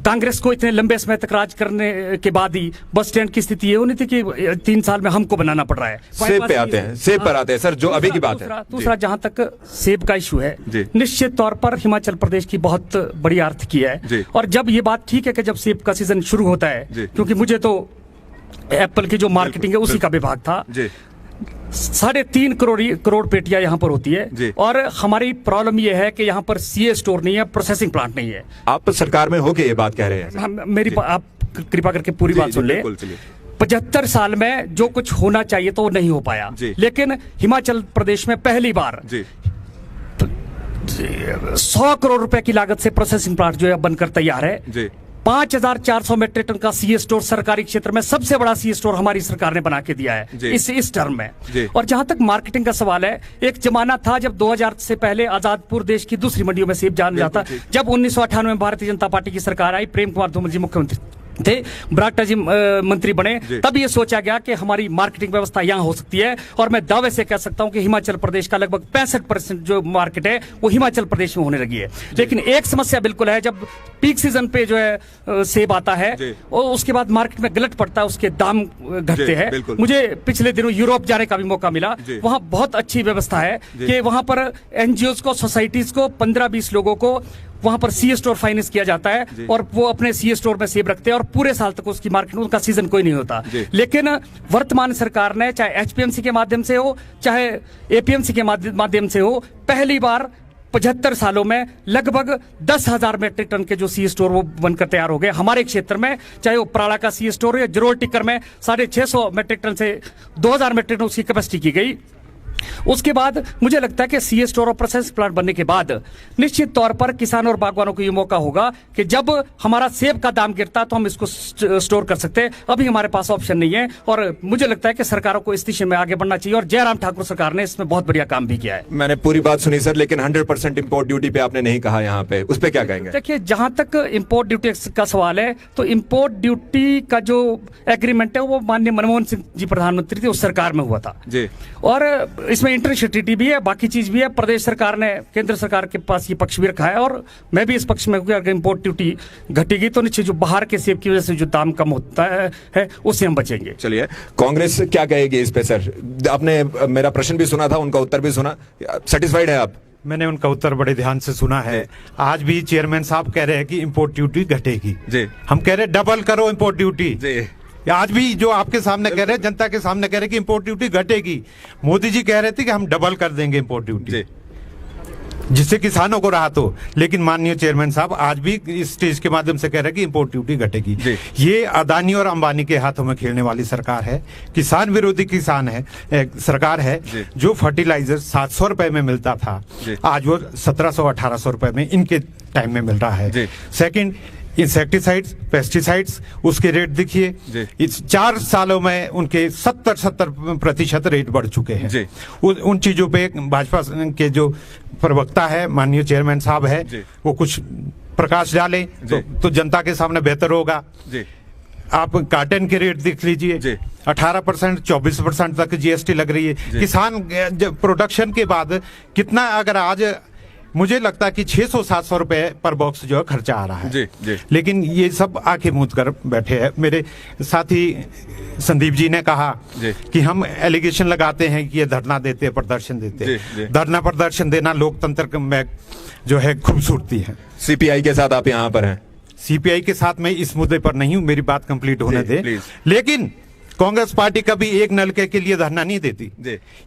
C: कांग्रेस को इतने लंबे समय तक राज करने के बाद ही बस स्टैंड की स्थिति ये होनी थी कि 3 साल में हमको बनाना पड़ रहा है?
B: सेब पे आते हैं, सेब पर आते हैं सर, जो अभी की बात है।
C: दूसरा जहां तक सेब का इशू है,
B: जी।
C: निश्चित तौर पर हिमाचल प्रदेश की बहुत बड़ी आर्थिकी है।
B: जी।
C: और जब ये बात ठीक है कि जब सेब का सीजन शुरू होता है,
B: जी।
C: क्योंकि मुझे तो एप्पल की जो मार्केटिंग है उसी का विभाग था,
B: जी
C: 3.5 करोड़ पेटियां यहाँ पर होती
B: जी।
C: है। और हमारी प्रॉब्लम ये है कि यहाँ पर CA स्टोर नहीं है, प्रोसेसिंग प्लांट नहीं है।
B: आप सरकार में होके ये बात कह रहे हैं?
C: आप कृपा करके पूरी बात सुन ले। 75 साल में जो कुछ होना चाहिए तो वो नहीं हो पाया,
B: जी।
C: लेकिन हिमाचल प्रदेश में पहली बार
B: जी
C: 100 करोड़ रुपए की लागत से प्रोसेसिंग प्लांट जो है बनकर तैयार है।
B: जी
C: 5400 मेट्रिक टन का CA स्टोर सरकारी क्षेत्र में सबसे बड़ा CA स्टोर हमारी सरकार ने बना के दिया है
B: जी।
C: इस टर्म में।
B: जी।
C: और जहां तक मार्केटिंग का सवाल है, एक जमाना था जब 2000 से पहले आजादपुर देश की दूसरी मंडियों में सेब जाना जाता। जब 1998 में भारतीय जनता पार्टी की सरकार आई, प्रेम कुमार धूमल जी मुख्यमंत्री थे, बरागटा जी मंत्री बने, तब ये सोचा गया कि हमारी मार्केटिंग व्यवस्था यहाँ हो सकती है। और मैं दावे से कह सकता हूँ कि हिमाचल प्रदेश का लगभग 65% जो मार्केट है वो हिमाचल प्रदेश में होने लगी है। लेकिन एक समस्या बिल्कुल है, जब पीक सीजन पे जो है सेब आता है और उसके बाद मार्केट में गलत पड़ता है, उसके दाम घटते हैं। मुझे पिछले दिनों यूरोप जाने का भी मौका मिला, वहाँ बहुत अच्छी व्यवस्था है कि वहाँ पर NGOs को, सोसाइटीज को, 15-20 लोगों को वहां पर CA स्टोर फाइनेंस किया जाता है और वो अपने CA स्टोर में सेब रखते हैं और पूरे साल तक उसकी मार्केट में उनका सीजन कोई नहीं होता। लेकिन वर्तमान सरकार ने, चाहे HPMC के माध्यम से हो चाहे APMC के माध्यम से हो, पहली बार 75 सालों में लगभग 10,000 मेट्रिक टन के जो CA स्टोर वो बनकर तैयार हो गए हमारे क्षेत्र में। चाहे वो प्राड़ा का CA स्टोर हो या जरोल टिक्कर में 650 मेट्रिक टन से 2,000 मेट्रिक टन उसकी कैपेसिटी की गई। उसके बाद मुझे लगता है कि CA स्टोर और प्रोसेस प्लांट बनने के बाद निश्चित तौर पर किसानों और बागवानों को यह मौका होगा कि जब हमारा सेब का दाम गिरता तो हम इसको स्टोर कर सकते हैं। अभी हमारे पास ऑप्शन नहीं है और मुझे लगता है कि सरकारों को इस दिशा में आगे बढ़ना चाहिए और जयराम ठाकुर सरकार ने इसमें बहुत बढ़िया काम भी किया है।
B: मैंने पूरी बात सुनी सर, लेकिन 100% इंपोर्ट ड्यूटी पे आपने नहीं कहा, यहाँ पे उस पे क्या कहेंगे?
C: देखिए, जहां तक इंपोर्ट ड्यूटी का सवाल है तो इंपोर्ट ड्यूटी का जो एग्रीमेंट है वो माननीय मनमोहन सिंह जी प्रधानमंत्री थे, उस सरकार में हुआ था
B: जी।
C: और इसमें इंटरस्टेटी भी है, बाकी चीज भी है। प्रदेश सरकार ने, केंद्र सरकार के पास ये पक्ष भी रखा है और मैं भी इस पक्ष में हूं कि अगर इंपोर्ट ड्यूटी घटेगी तो निश्चित जो बाहर के सेब की वजह से जो दाम कम होता है उससे हम बचेंगे।
B: चलिए, कांग्रेस क्या कहेगी इस पे सर? आपने मेरा प्रश्न भी सुना था, उनका उत्तर भी सुना, सेटिस्फाइड है आप?
D: मैंने उनका उत्तर बड़े ध्यान से सुना है। आज भी चेयरमैन साहब कह रहे हैं कि इंपोर्ट ड्यूटी घटेगी
B: जी।
D: हम कह रहे हैं डबल करो इंपोर्ट ड्यूटी
B: जी।
D: आज भी जो आपके सामने कह रहे हैं, जनता के सामने कह रहे हैं कि इंपोर्ट ड्यूटी घटेगी। मोदी जी कह रहे थे कि हम डबल कर देंगे इंपोर्ट ड्यूटी, जिससे किसानों को राहत हो। लेकिन माननीय चेयरमैन साहब आज भी इस स्टेज के माध्यम से कह रहे हैं कि इंपोर्ट ड्यूटी घटेगी। ये अदानी और अंबानी के हाथों में खेलने वाली सरकार है, किसान विरोधी सरकार है। जो फर्टिलाइजर 700 रुपए में मिलता था, आज वो 1700-1800 रुपए में इनके टाइम में मिल रहा है। सेकंड, इंसेक्टिसाइड्स, पेस्टिसाइड्स, उसके रेट देखिए, इस 4 सालों में उनके 70% रेट बढ़ चुके हैं। उन चीजों पे भाजपा के जो प्रवक्ता है, माननीय चेयरमैन साहब है, वो कुछ प्रकाश डालें तो जनता के सामने बेहतर होगा। आप कॉटन के रेट देख लीजिए, 18% 24% तक GST लग रही है। किसान प्रोडक्शन के बाद कितना, अगर आज मुझे लगता है कि 600-700 रुपए पर बॉक्स जो है खर्चा आ रहा है। लेकिन ये सब आंखें मूंद कर बैठे हैं। मेरे साथी संदीप जी ने कहा कि हम एलिगेशन लगाते हैं कि ये धरना देते हैं, प्रदर्शन देते हैं। धरना प्रदर्शन देना लोकतंत्र में जो है खूबसूरती है।
B: CPI के साथ आप यहाँ पर हैं?
D: CPI के साथ मैं इस मुद्दे पर नहीं हूं, मेरी बात कंप्लीट होने दे। लेकिन कांग्रेस पार्टी कभी एक नलके के लिए धरना नहीं देती।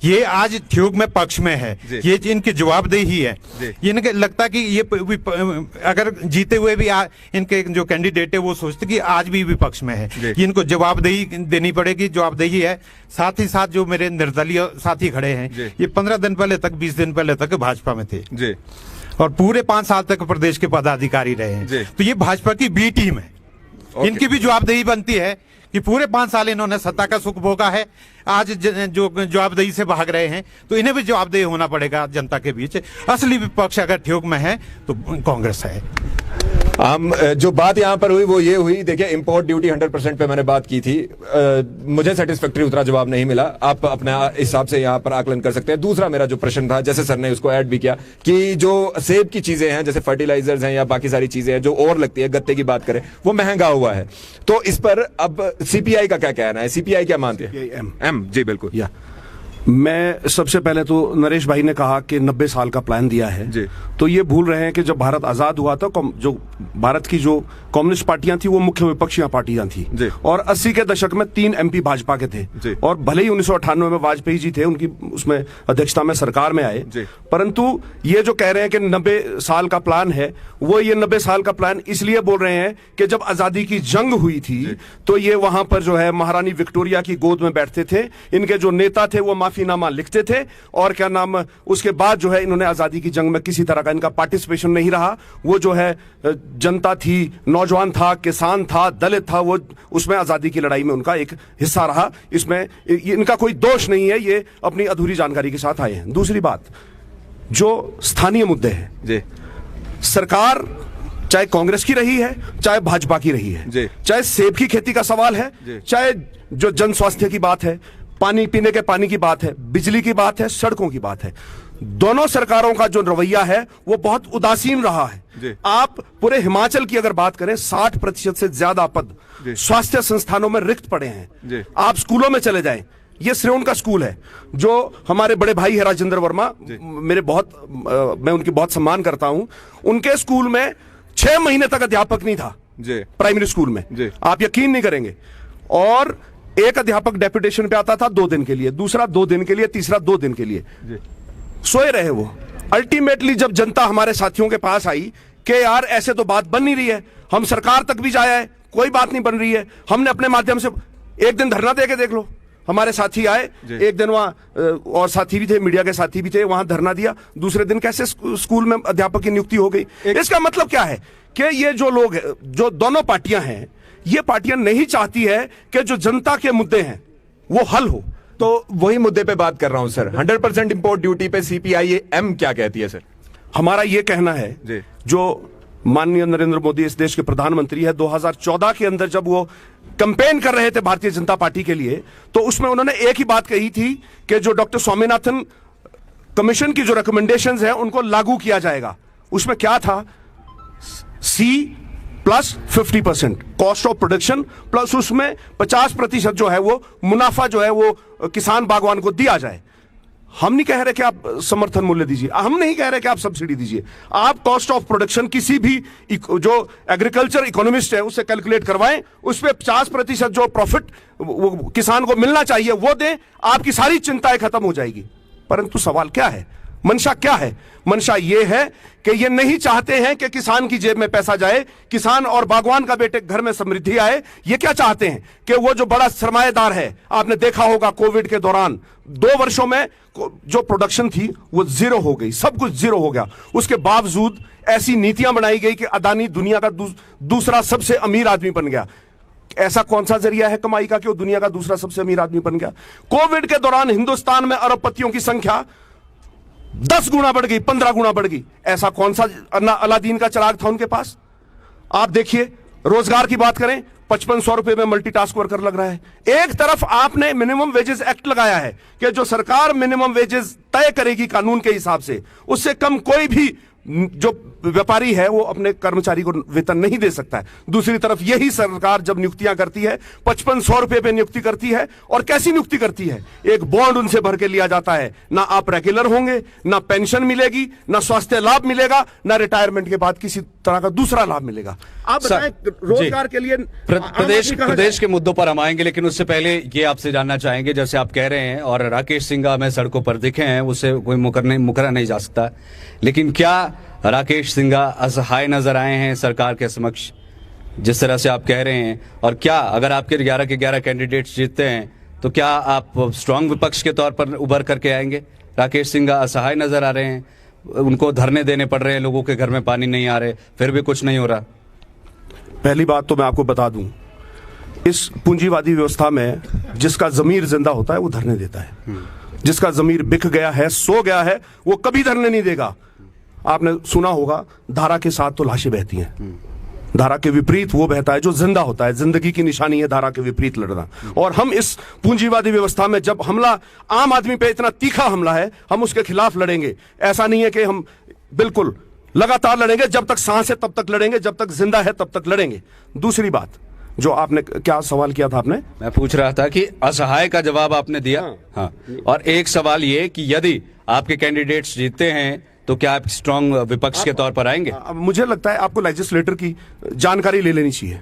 D: ये आज ठियोग में पक्ष में है, ये इनकी जवाबदेही है। इनके लगता कि ये अगर जीते हुए भी इनके जो कैंडिडेट है वो सोचते कि आज भी विपक्ष में है, इनको जवाबदेही देनी पड़ेगी। जवाबदेही है। साथ ही साथ जो मेरे निर्दलीय साथी खड़े हैं, ये 15 दिन पहले तक, 20 दिन पहले तक भाजपा में थे और पूरे 5 साल तक प्रदेश के पदाधिकारी रहे हैं। तो ये भाजपा की बी टीम है। इनकी भी जवाबदेही बनती है कि पूरे 5 साल इन्होंने सत्ता का सुख भोगा है, आज जो जवाबदेही से भाग रहे हैं, तो इन्हें भी जवाबदेही होना पड़ेगा जनता के बीच। असली विपक्ष अगर ठियोग में है तो कांग्रेस है।
B: हम जो बात यहां पर हुई वो ये हुई, देखिए इंपोर्ट ड्यूटी 100% पे मैंने बात की थी, मुझे सेटिस्फैक्टरी उतना जवाब नहीं मिला। आप अपने हिसाब से यहां पर आकलन कर सकते हैं। दूसरा मेरा जो प्रश्न था, जैसे सर ने उसको ऐड भी किया कि जो सेब की चीजें हैं, जैसे फर्टिलाइजर्स हैं या बाकी सारी चीजें हैं जो और लगती है, गत्ते की बात करें, वो महंगा हुआ है। तो इस पर अब सीपीआई का क्या कहना है? सीपीआई क्या मानती है? एम जी बिल्कुल।
E: या मैं सबसे पहले तो नरेश भाई ने कहा कि 90 साल का प्लान दिया है
B: जी।
E: तो ये भूल रहे हैं कि जब भारत आजाद हुआ था, जो भारत की जो कम्युनिस्ट पार्टियां थी वो मुख्य विपक्षी पार्टियां थी
B: जी।
E: और 80 के दशक में 3 एमपी भाजपा के थे
B: जी।
E: और भले ही 1998 में वाजपेयी जी थे, उनकी उसमें अध्यक्षता में सरकार में आए
B: जी।
E: परंतु ये जो कह रहे हैं कि 90 साल का प्लान है, वो ये 90 साल का प्लान इसलिए बोल रहे हैं कि जब आजादी की जंग हुई थी तो ये वहां पर जो है महारानी विक्टोरिया की गोद में बैठते थे, इनके जो नेता थे वो माफीनामा लिखते थे और क्या नाम, उसके बाद जो है इन्होंने आजादी की जंग में किसी तरह का इनका पार्टिसिपेशन नहीं रहा। वो जो है जनता थी, नौजवान था, किसान था, दलित था, वो उसमें आजादी की लड़ाई में उनका एक हिस्सा रहा। इसमें इनका कोई दोष नहीं है, ये अपनी अधूरी जानकारी के साथ आए हैं। दूसरी बात, जो स्थानीय मुद्दे हैं जी, सरकार चाहे कांग्रेस की रही है चाहे भाजपा की रही है, चाहे सेब की खेती का सवाल है, चाहे जो जन स्वास्थ्य की बात है, पानी पीने के पानी की बात है, बिजली की बात है, सड़कों की बात है, दोनों सरकारों का जो रवैया है वो बहुत उदासीन रहा है। आप पूरे हिमाचल की अगर बात करें, 60% से ज्यादा पद स्वास्थ्य संस्थानों में रिक्त पड़े हैं। आप स्कूलों में चले जाएं, ये श्रेयोन का स्कूल है, जो हमारे बड़े भाई है राजेंद्र वर्मा, मैं उनकी बहुत सम्मान करता हूं। उनके स्कूल में 6 महीने तक अध्यापक नहीं था प्राइमरी स्कूल में, आप यकीन नहीं करेंगे। और एक अध्यापक डेपुटेशन पे आता था 2 दिन के लिए, दूसरा 2 दिन के लिए, तीसरा 2 दिन के लिए, सोए रहे वो। अल्टीमेटली जब जनता हमारे साथियों के पास आई कि यार ऐसे तो बात बन नहीं रही है, हम सरकार तक भी जाया है, कोई बात नहीं बन रही है, हमने अपने माध्यम से एक दिन धरना दे के देख लो। हमारे साथी आए, एक दिन वहां और साथी भी थे, मीडिया के साथी भी थे, वहां धरना दिया, दूसरे दिन कैसे स्कूल में अध्यापक की नियुक्ति हो गई। इसका मतलब क्या है कि ये जो लोग, जो दोनों पार्टियां हैं, ये पार्टियां नहीं चाहती है कि जो जनता के मुद्दे हैं वो हल हो।
B: तो वही मुद्दे पे बात कर रहा हूं सर, 100% इंपोर्ट ड्यूटी पे सीपीआई एम क्या कहती है सर?
E: हमारा ये कहना है, जो माननीय नरेंद्र मोदी इस देश के प्रधानमंत्री है, 2014 के अंदर जब वो कैंपेन कर रहे थे भारतीय जनता पार्टी के लिए, तो उसमें उन्होंने एक ही बात कही थी कि जो डॉक्टर स्वामीनाथन कमीशन की जो रिकमेंडेशंस हैं उनको लागू किया जाएगा। उसमें क्या था, C+50% cost of production plus उसमें 50% जो है वो मुनाफा जो है वो किसान बागवान को दिया जाए। हम नहीं कह रहे कि आप समर्थन मूल्य दीजिए, हम नहीं कह रहे कि आप सब्सिडी दीजिए, आप कॉस्ट ऑफ प्रोडक्शन किसी भी जो एग्रीकल्चर इकोनॉमिस्ट है उससे कैलकुलेट करवाएं, उस पर 50% जो प्रॉफिट किसान को मिलना चाहिए वो दें, आपकी सारी चिंताएं खत्म हो जाएगी। परंतु सवाल क्या है, मंशा क्या है? मंशा ये है कि ये नहीं चाहते हैं कि किसान की जेब में पैसा जाए, किसान और बागवान का बेटे घर में समृद्धि आए। ये क्या चाहते हैं कि वो जो बड़ा सरमाएदार है, आपने देखा होगा कोविड के दौरान 2 वर्षों में जो प्रोडक्शन थी वो जीरो हो गई, सब कुछ जीरो हो गया। उसके बावजूद ऐसी नीतियां बनाई गई कि अदानी दुनिया का दूसरा सबसे अमीर आदमी बन गया। ऐसा कौन सा जरिया है कमाई का कि वो दुनिया का दूसरा सबसे अमीर आदमी बन गया? कोविड के दौरान हिंदुस्तान में अरबपतियों की संख्या 10 गुना बढ़ गई, 15 गुना बढ़ गई। ऐसा कौन सा अलादीन का चिराग था उनके पास? आप देखिए, रोजगार की बात करें, 5500 रुपए में मल्टीटास्क वर्कर लग रहा है। एक तरफ आपने मिनिमम वेजेस एक्ट लगाया है कि जो सरकार मिनिमम वेजेस तय करेगी कानून के हिसाब से, उससे कम कोई भी जो व्यापारी है वो अपने कर्मचारी को वेतन नहीं दे सकता है। दूसरी तरफ यही सरकार जब नियुक्तियां करती है 5500 रुपए पे नियुक्ति करती है, और कैसी नियुक्ति करती है, एक बॉन्ड उनसे भर के लिया जाता है, ना आप रेगुलर होंगे, ना पेंशन मिलेगी, ना स्वास्थ्य लाभ मिलेगा, ना रिटायरमेंट के बाद किसी तरह का दूसरा लाभ मिलेगा। आप बताएं रोजगार के लिए
A: प्रदेश के मुद्दों पर हम आएंगे, लेकिन उससे पहले ये आपसे जानना चाहेंगे, जैसे आप कह रहे हैं और राकेश सिंघा में सड़कों पर दिखे हैं, उससे कोई मुकरा नहीं जा सकता, लेकिन क्या राकेश सिंघा असहाय नजर आए हैं सरकार के समक्ष जिस तरह से आप कह रहे हैं? और क्या अगर आपके 11 के 11 कैंडिडेट्स जीतते हैं तो क्या आप स्ट्रांग विपक्ष के तौर पर उभर करके आएंगे? राकेश सिंघा असहाय नजर आ रहे हैं, उनको धरने देने पड़ रहे हैं, लोगों के घर में पानी नहीं आ रहे, फिर भी कुछ नहीं हो रहा।
E: पहली बात तो मैं आपको बता दूं, इस पूंजीवादी व्यवस्था में जिसका जमीर जिंदा होता है वो धरने देता है, जिसका जमीर बिक गया है, सो गया है, वो कभी धरने नहीं देगा। आपने सुना होगा धारा के साथ तो लाशें बहती हैं, धारा के विपरीत वो बहता है जो जिंदा होता है। जिंदगी की निशानी है धारा के विपरीत लड़ना। और हम इस पूंजीवादी व्यवस्था में जब हमला आम आदमी पे इतना तीखा हमला है, हम उसके खिलाफ लड़ेंगे। ऐसा नहीं है कि हम बिल्कुल लगातार लड़ेंगे, जब तक सांस है तब तक लड़ेंगे, जब तक जिंदा है तब तक लड़ेंगे। दूसरी बात, जो आपने क्या सवाल किया था आपने?
A: मैं पूछ रहा था कि असहाय का जवाब आपने दिया। हाँ। और एक सवाल ये कि यदि आपके कैंडिडेट्स जीतते हैं तो क्या आप स्ट्रांग विपक्ष के तौर पर आएंगे?
E: मुझे लगता है आपको लेजिस्लेटर की जानकारी ले लेनी चाहिए।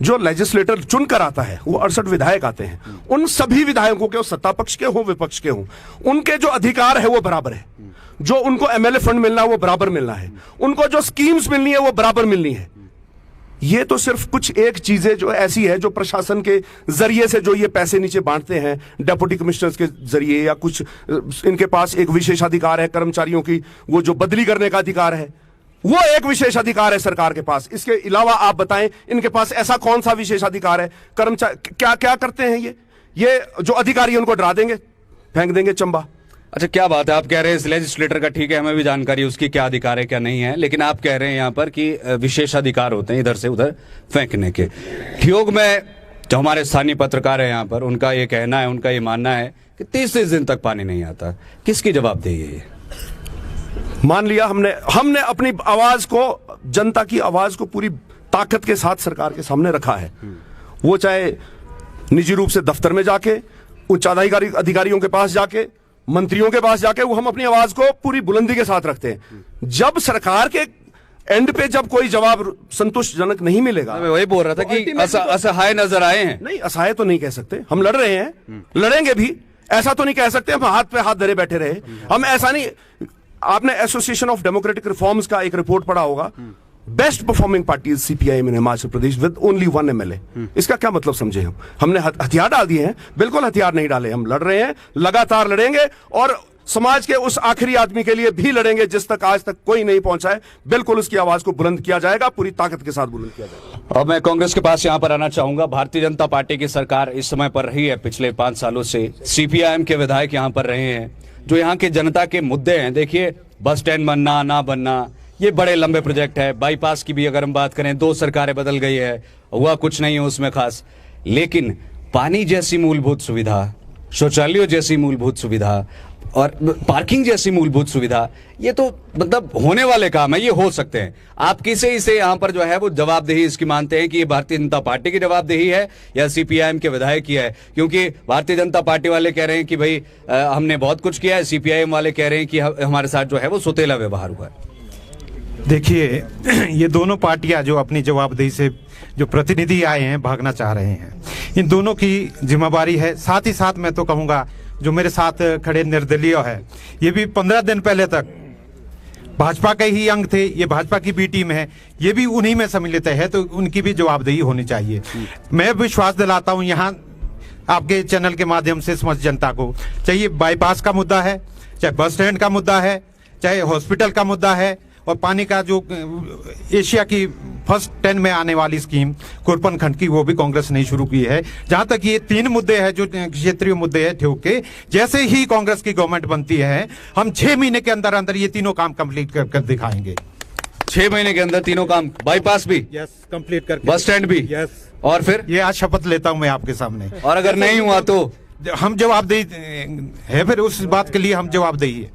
E: जो लेजिस्लेटर चुन कर आता है वो 68 विधायक आते हैं, उन सभी विधायकों के, सत्ता पक्ष के हों विपक्ष के हों, उनके जो अधिकार है वो बराबर है। जो उनको एमएलए फंड मिलना है वो बराबर मिलना है, उनको जो स्कीम्स मिलनी है वो बराबर मिलनी है। ये तो सिर्फ कुछ एक चीजें जो ऐसी है जो प्रशासन के जरिए से जो ये पैसे नीचे बांटते हैं, डेप्यूटी कमिश्नर्स के जरिए, या कुछ इनके पास एक विशेषाधिकार है कर्मचारियों की, वो जो बदली करने का अधिकार है, वो एक विशेषाधिकार है सरकार के पास। इसके अलावा आप बताएं इनके पास ऐसा कौन सा विशेषाधिकार है? कर्मचारी क्या क्या करते हैं ये जो अधिकारी उनको डरा देंगे, फेंक देंगे चंबा।
A: अच्छा, क्या बात है, आप कह रहे हैं इस लेजिस्लेटर का, ठीक है, हमें भी जानकारी उसकी क्या अधिकार है क्या नहीं है, लेकिन आप कह रहे हैं यहाँ पर कि विशेष अधिकार होते हैं इधर से उधर फेंकने के। ठियोग में जो हमारे स्थानीय पत्रकार है यहाँ पर, उनका ये कहना है, उनका ये मानना है कि 30 दिन तक पानी नहीं आता। किसकी जवाबदेही है ये?
E: मान लिया हमने अपनी आवाज को, जनता की आवाज को पूरी ताकत के साथ सरकार के सामने रखा है। वो चाहे निजी रूप से दफ्तर में जाके, उच्च अधिकारियों के पास जाके, मंत्रियों के पास जाके, वो हम अपनी आवाज को पूरी बुलंदी के साथ रखते हैं। जब सरकार के एंड पे जब कोई जवाब संतोषजनक नहीं मिलेगा,
A: मैं वही बोल रहा था कि असहाय नजर आए हैं।
E: नहीं, असहाय तो नहीं कह सकते, हम लड़ रहे हैं, लड़ेंगे भी। ऐसा तो नहीं कह सकते हम हाथ पे हाथ धरे बैठे रहे, हम ऐसा नहीं। आपने एसोसिएशन ऑफ डेमोक्रेटिक रिफॉर्म्स का एक रिपोर्ट पढ़ा होगा, best performing party CPIM in Himachal Pradesh with only 1 MLA. इसका क्या मतलब समझे हम? हमने हथियार डाल दिए हैं? बिल्कुल हथियार नहीं डाले, हम लड़ रहे हैं, लगातार लड़ेंगे, और समाज के उस आखिरी आदमी के लिए भी लड़ेंगे जिस तक आज तक कोई नहीं पहुंचा है। बिल्कुल उसकी आवाज को बुलंद किया जाएगा, पूरी ताकत के साथ बुलंद किया जाएगा।
A: अब मैं कांग्रेस के पास यहां पर आना चाहूंगा। भारतीय जनता पार्टी की सरकार इस समय पर रही है, पिछले 5 सालों से सीपीआईएम के विधायक यहां पर रहे हैं। जो यहाँ के जनता के मुद्दे हैं, देखिए बस स्टैंड बनना ना बनना, ये बड़े लंबे प्रोजेक्ट है। बाईपास की भी अगर हम बात करें, 2 सरकारें बदल गई है, हुआ कुछ नहीं है उसमें खास, लेकिन पानी जैसी मूलभूत सुविधा, शौचालयों जैसी मूलभूत सुविधा और पार्किंग जैसी मूलभूत सुविधा, ये तो मतलब होने वाले काम है, ये हो सकते हैं। आप किसे इसे यहाँ पर जो है वो जवाबदेही इसकी मानते हैं कि ये भारतीय जनता पार्टी की जवाबदेही है या सीपीआईएम के विधायक की है? क्योंकि भारतीय जनता पार्टी वाले कह रहे हैं कि भाई हमने बहुत कुछ किया है, सीपीआईएम वाले कह रहे हैं कि हमारे साथ जो है वो सुतेला व्यवहार हुआ है।
D: देखिए, ये दोनों पार्टियां जो अपनी जवाबदेही से जो प्रतिनिधि आए हैं भागना चाह रहे हैं, इन दोनों की जिम्मेवारी है। साथ ही साथ मैं तो कहूंगा जो मेरे साथ खड़े निर्दलीय है, ये भी 15 दिन पहले तक भाजपा के ही अंग थे, ये भाजपा की बी टीम है, ये भी उन्हीं में सम्मिलित है, तो उनकी भी जवाबदेही होनी चाहिए। मैं विश्वास दिलाता हूं यहाँ आपके चैनल के माध्यम से समस्त जनता को, चाहे बाईपास का मुद्दा है, चाहे बस स्टैंड का मुद्दा है, चाहे हॉस्पिटल का मुद्दा है, और पानी का जो एशिया की फर्स्ट 10 में आने वाली स्कीम कुरपन खंड की, वो भी कांग्रेस ने शुरू की है। जहां तक ये 3 मुद्दे हैं जो क्षेत्रीय मुद्दे हैं ठियोग के, जैसे ही कांग्रेस की गवर्नमेंट बनती है, हम 6 महीने के अंदर अंदर ये तीनों काम कंप्लीट कर दिखाएंगे।
A: 6 महीने के अंदर तीनों काम, बाईपास भी,
D: यस, कंप्लीट करके,
A: बस स्टैंड भी,
D: यस।
A: और फिर
D: ये आज शपथ लेता हूं मैं आपके सामने,
A: और अगर नहीं हुआ तो
D: हम जवाबदेही है, फिर उस बात के लिए हम जवाबदेही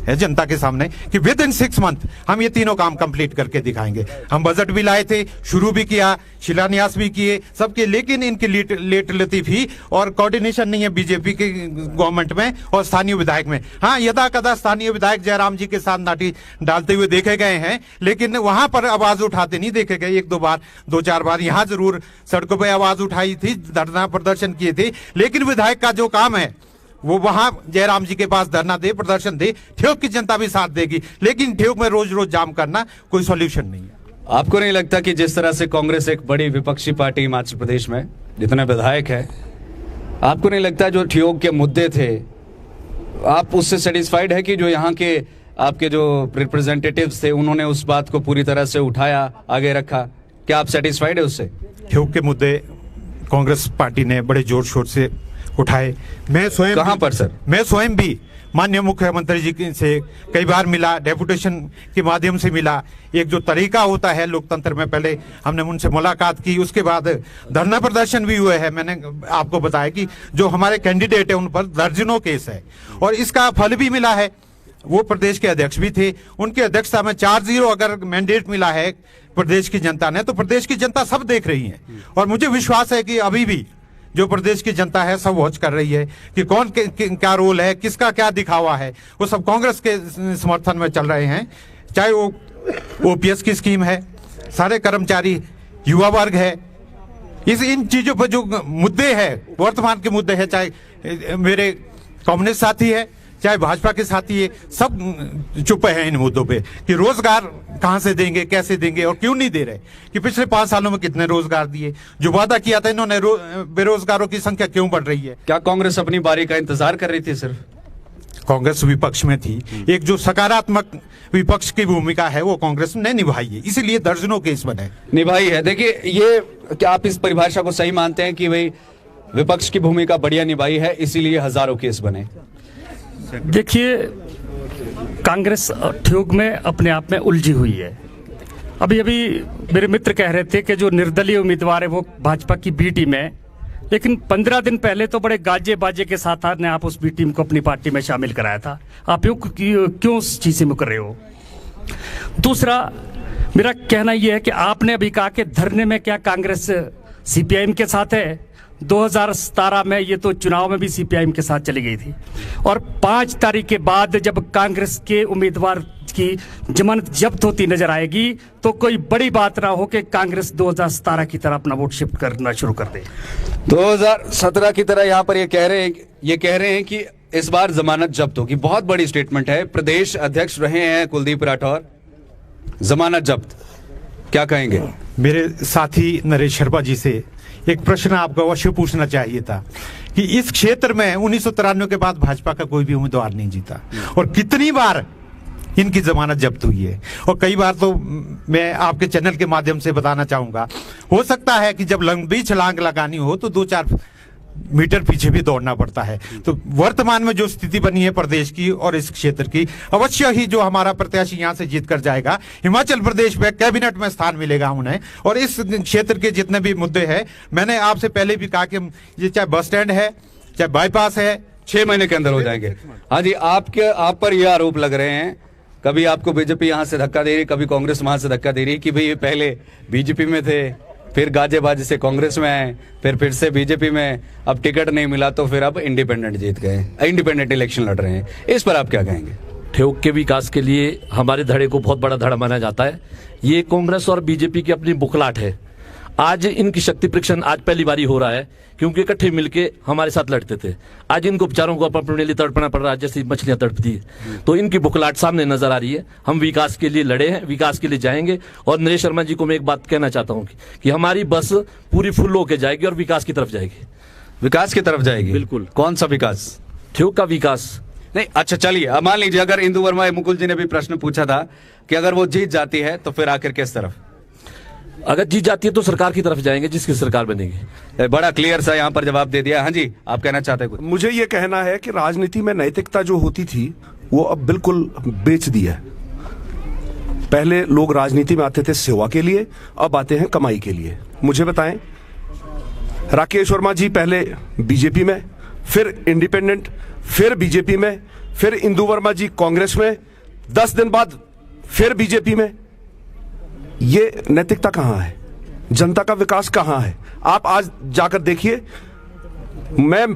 D: है जनता के सामने कि विद इन 6 मंथ हम ये तीनों काम कंप्लीट करके दिखाएंगे। हम बजट भी लाए थे, शुरू भी किया, शिलान्यास भी किए सबके, लेकिन इनकी लेट लतीफी और कोऑर्डिनेशन नहीं है बीजेपी के गवर्नमेंट में और स्थानीय विधायक में। हाँ, यदा कदा स्थानीय विधायक जयराम जी के साथ नाटी डालते हुए देखे गए हैं, लेकिन वहां पर आवाज उठाते नहीं देखे गए। 1-2 बार यहाँ जरूर सड़कों पर आवाज उठाई थी, धरना प्रदर्शन किए थे, लेकिन विधायक का जो काम है वो वहां जयराम जी के पास धरना दे, प्रदर्शन दे, ठेक की जनता भी साथ देगी, लेकिन ठेक में रोज रोज जाम करना कोई सॉल्यूशन नहीं है।
A: आपको नहीं लगता कि जिस तरह से कांग्रेस एक बड़ी विपक्षी पार्टी हिमाचल प्रदेश में, जितने विधायक है, आपको नहीं लगता जो ठियोग के मुद्दे थे आप उससे सेटिस्फाइड है कि जो यहाँ के आपके जो रिप्रेजेंटेटिव्स थे उन्होंने उस बात को पूरी तरह से उठाया, आगे रखा? क्या आप सेटिस्फाइड है उससे?
D: ठेक के मुद्दे कांग्रेस पार्टी ने बड़े जोर शोर से उठाए। मैं स्वयं
A: कहां पर सर?
D: मैं स्वयं भी माननीय मुख्यमंत्री जी से कई बार मिला, डेपुटेशन के माध्यम से मिला। एक जो तरीका होता है लोकतंत्र में, पहले हमने उनसे मुलाकात की, उसके बाद धरना प्रदर्शन भी हुए हैं। मैंने आपको बताया कि जो हमारे कैंडिडेट है उन पर दर्जनों केस है और इसका फल भी मिला है। वो प्रदेश के अध्यक्ष भी थे, उनके अध्यक्षता में 4-0 अगर मैंडेट मिला है प्रदेश की जनता ने, तो प्रदेश की जनता सब देख रही है और मुझे विश्वास है कि अभी भी जो प्रदेश की जनता है सब वॉच कर रही है कि कौन क्या रोल है, किसका क्या दिखावा है। वो सब कांग्रेस के समर्थन में चल रहे हैं, चाहे वो ओपीएस की स्कीम है, सारे कर्मचारी, युवा वर्ग है। इन चीजों पर जो मुद्दे हैं, वर्तमान के मुद्दे हैं, चाहे मेरे कम्युनिस्ट साथी है, चाहे भाजपा के साथी है, सब चुप हैं इन मुद्दों पे कि रोजगार कहां से देंगे, कैसे देंगे और क्यों नहीं दे रहे, कि पिछले 5 सालों में कितने रोजगार दिए, जो वादा किया था इन्होंने, बेरोजगारों की संख्या क्यों बढ़ रही है।
A: क्या कांग्रेस अपनी बारी का इंतजार कर रही थी? सिर्फ
D: कांग्रेस विपक्ष में थी, एक जो सकारात्मक विपक्ष की भूमिका है वो कांग्रेस ने निभाई है, इसीलिए दर्जनों केस बने,
A: निभाई है। देखिए, ये क्या आप इस परिभाषा को सही मानते हैं कि भाई विपक्ष की भूमिका बढ़िया निभाई है इसीलिए हजारों केस बने?
C: देखिए, कांग्रेस ठियोग में अपने आप में उलझी हुई है। अभी अभी मेरे मित्र कह रहे थे कि जो निर्दलीय उम्मीदवार है वो भाजपा की बी टीम है, लेकिन 15 दिन पहले तो बड़े गाजे बाजे के साथ आपने आप उस बी टीम को अपनी पार्टी में शामिल कराया था। आप क्यों उस चीज से मुकर रहे हो? दूसरा, मेरा कहना यह है कि आपने अभी कहा कि धरने में क्या कांग्रेस सीपीआईएम के साथ है। 2017 में ये तो चुनाव में भी सीपीआईएम के साथ चली गई थी और 5 तारीख के बाद जब कांग्रेस के उम्मीदवार की जमानत जब्त होती नजर आएगी तो कोई बड़ी बात ना हो कि कांग्रेस 2017 की तरह अपना वोट शिफ्ट करना शुरू कर दे।
A: 2017 की तरह यहाँ पर ये कह रहे हैं कि इस बार जमानत जब्त होगी। बहुत बड़ी स्टेटमेंट है। प्रदेश अध्यक्ष रहे हैं कुलदीप राठौर, जमानत जब्त, क्या कहेंगे?
D: मेरे साथी नरेश शर्मा जी से एक प्रश्न आपको अवश्य पूछना चाहिए था कि इस क्षेत्र में 1993 के बाद भाजपा का कोई भी उम्मीदवार नहीं जीता और कितनी बार इनकी जमानत जब्त हुई है। और कई बार तो मैं आपके चैनल के माध्यम से बताना चाहूंगा, हो सकता है कि जब लंबी छलांग लगानी हो तो 2-4 मीटर पीछे भी दौड़ना पड़ता है। तो वर्तमान में जो स्थिति बनी है प्रदेश की और इस क्षेत्र की, अवश्य ही जो हमारा प्रत्याशी यहां से जीत कर जाएगा, हिमाचल प्रदेश में कैबिनेट में स्थान मिलेगा उन्हें। और इस क्षेत्र के जितने भी मुद्दे हैं, मैंने आपसे पहले भी कहा कि ये चाहे बस स्टैंड है, चाहे बाईपास है,
A: 6 महीने के अंदर हो जाएंगे। हाँ जी, आप पर यह आरोप लग रहे हैं, कभी आपको बीजेपी यहां से धक्का दे रही, कभी कांग्रेस वहां से धक्का दे रही कि भाई ये पहले बीजेपी में थे, फिर गाजेबाजी से कांग्रेस में आए, फिर से बीजेपी में, अब टिकट नहीं मिला तो फिर अब इंडिपेंडेंट जीत गए, इंडिपेंडेंट इलेक्शन लड़ रहे हैं। इस पर आप क्या कहेंगे?
F: ठियोग के विकास के लिए हमारे धड़े को बहुत बड़ा धड़ा माना जाता है। ये कांग्रेस और बीजेपी की अपनी बुखलाट है। आज इनकी शक्ति परीक्षण आज पहली बारी हो रहा है क्योंकि इकट्ठे मिलके हमारे साथ लड़ते थे। आज इनको बेचारों को अपने लिए तड़पना पड़ रहा है जैसी मछलियां तड़पती है। तो इनकी बुखलाट सामने नजर आ रही है। हम विकास के लिए लड़े हैं, विकास के लिए जाएंगे। और नरेश शर्मा जी को मैं एक बात कहना चाहता हूँ कि हमारी बस पूरी फुल होके जाएगी और विकास की तरफ जाएगी।
A: विकास की तरफ जाएगी?
F: बिल्कुल।
A: कौन सा विकास?
F: ठियोग का विकास।
A: नहीं, अच्छा चलिए, अब मान लीजिए अगर इंदु वर्मा, मुकुल जी ने भी प्रश्न पूछा था कि अगर वो जीत जाती है तो फिर आखिर किस तरफ?
F: अगर जीत जाती है तो सरकार की तरफ जाएंगे, जिसकी सरकार बनेगी।
A: बड़ा क्लियर सा यहाँ पर जवाब दे दिया। हाँ जी, आप कहना चाहते हैं कुछ?
E: मुझे ये कहना है कि राजनीति में नैतिकता जो होती थी वो अब बिल्कुल बेच दी है। पहले लोग राजनीति में आते थे सेवा के लिए, अब आते हैं कमाई के लिए। मुझे बताएं, राकेश वर्मा जी पहले बीजेपी में, फिर इंडिपेंडेंट, फिर बीजेपी में, फिर इंदु वर्मा जी कांग्रेस में, 10 दिन बाद फिर बीजेपी में। ये नैतिकता कहां है? जनता का विकास कहां है? आप आज जाकर देखिए। मैं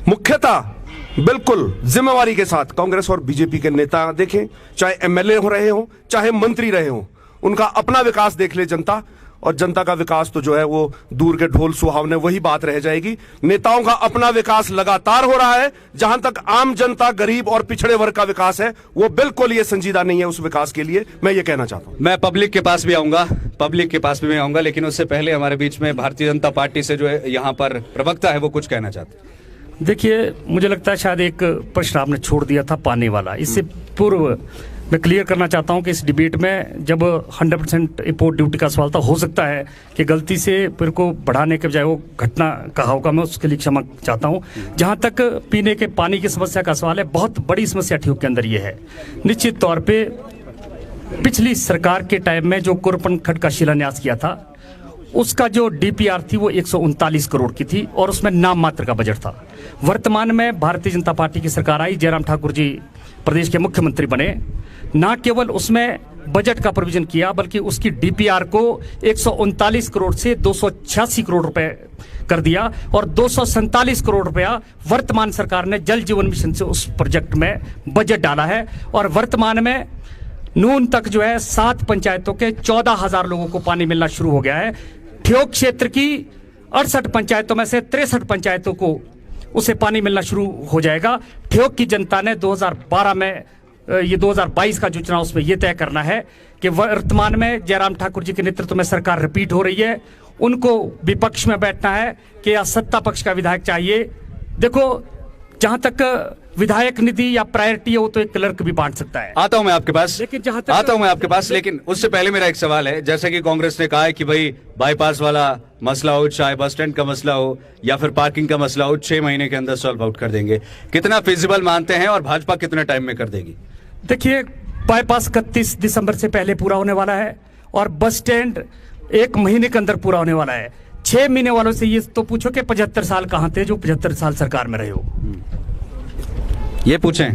E: मुख्यतः बिल्कुल जिम्मेवारी के साथ कांग्रेस और बीजेपी के नेता देखें, चाहे एमएलए हो रहे हो, चाहे मंत्री रहे हो, उनका अपना विकास देख ले जनता। और जनता का विकास तो जो है वो दूर के ढोल सुहावने वही बात रह जाएगी। नेताओं का अपना विकास लगातार हो रहा है। जहां तक आम जनता, गरीब और पिछड़े वर्ग का विकास है, वो बिल्कुल ये संजीदा नहीं है उस विकास के लिए। मैं ये कहना चाहता हूं।
A: मैं पब्लिक के पास भी आऊंगा, लेकिन उससे पहले हमारे बीच में भारतीय जनता पार्टी से जो है यहाँ पर प्रवक्ता है, वो कुछ कहना चाहते हैं।
C: देखिए, मुझे लगता है शायद एक प्रश्न आपने छोड़ दिया था पानी वाला। इससे पूर्व मैं क्लियर करना चाहता हूं कि इस डिबेट में जब 100% इम्पोर्ट ड्यूटी का सवाल था, हो सकता है कि गलती से मेरे को बढ़ाने के बजाय वो घटना कहा होगा, मैं उसके लिए क्षमा चाहता हूं। जहां तक पीने के पानी की समस्या का सवाल है, बहुत बड़ी समस्या ठियोग के अंदर ये है। निश्चित तौर पे पिछली सरकार के टाइम में जो कुरपन खड्ड का शिलान्यास किया था, उसका जो डीपीआर थी वो 139 करोड़ की थी और उसमें नाम मात्र का बजट था। वर्तमान में भारतीय जनता पार्टी की सरकार आई, जयराम ठाकुर जी प्रदेश के मुख्यमंत्री बने, ना केवल उसमें बजट का प्रोविजन किया बल्कि उसकी डीपीआर को 139 करोड़ से 286 करोड़ रुपए कर दिया और 247 करोड़ रुपया वर्तमान सरकार ने जल जीवन मिशन से उस प्रोजेक्ट में बजट डाला है। और वर्तमान में नून तक जो है 7 पंचायतों के 14,000 लोगों को पानी मिलना शुरू हो गया है। ठियोग क्षेत्र की 68 पंचायतों में से 63 पंचायतों को उसे पानी मिलना शुरू हो जाएगा। ठियोग की जनता ने 2012 में ये 2022 का जो चुनाव उसमें यह तय करना है कि वर्तमान में जयराम ठाकुर जी के नेतृत्व में सरकार रिपीट हो रही है, उनको विपक्ष में बैठना है कि या सत्ता पक्ष का विधायक चाहिए। देखो, जहां तक विधायक निधि या प्रायोरिटी है वो तो एक क्लर्क भी बांट सकता है।
A: आता हूं मैं आपके पास,
C: लेकिन
A: लेकिन उससे पहले मेरा एक सवाल है। जैसे कि कांग्रेस ने कहा है कि भाई बाईपास वाला मसला हो, चाहे बस स्टैंड का मसला हो या फिर पार्किंग का मसला हो, 6 महीने के अंदर सॉल्व आउट कर देंगे। कितना फिजिबल मानते हैं और भाजपा कितने टाइम में कर देगी?
C: देखिए, बाईपास 31 दिसंबर से पहले पूरा होने वाला है और बस स्टैंड 1 महीने के अंदर पूरा होने वाला है। 6 महीने वालों से ये तो पूछो कि 75 साल कहां थे जो 75 साल सरकार में रहे हो।
A: ये पूछें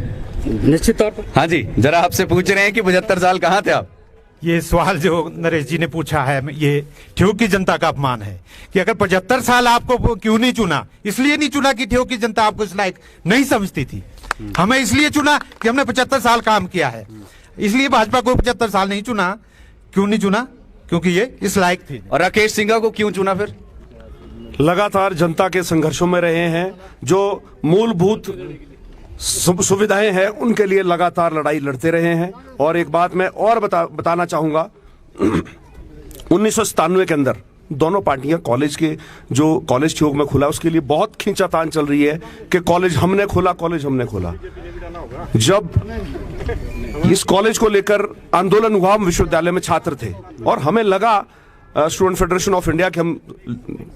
C: निश्चित तौर पर।
A: हाँ जी, जरा आपसे पूछ रहे हैं कि 75 साल कहां थे आप?
D: ये सवाल जो नरेश जी ने पूछा है, ये ठियोग की जनता का अपमान है कि अगर 75 साल आपको क्यों नहीं चुना। इसलिए नहीं चुना कि ठियोग की जनता आपको इस लायक नहीं समझती थी। हमें इसलिए चुना कि हमने 75 साल काम किया है। इसलिए भाजपा को 75 साल नहीं चुना। क्यों नहीं चुना? क्योंकि ये इस लायक थी।
A: और राकेश सिंघा को क्यों चुना फिर?
E: लगातार जनता के संघर्षों में रहे हैं, जो मूलभूत सुविधाएं हैं उनके लिए लगातार लड़ाई लड़ते रहे हैं। और एक बात मैं और बताना चाहूंगा, 1997 के अंदर दोनों पार्टियां कॉलेज के जो कॉलेज ठियोग में खुला उसके लिए बहुत खींचातान चल रही है कि कॉलेज हमने खोला। जब इस कॉलेज को लेकर आंदोलन हुआ, हम विश्वविद्यालय में छात्र थे और हमें लगा, स्टूडेंट फेडरेशन ऑफ इंडिया के हम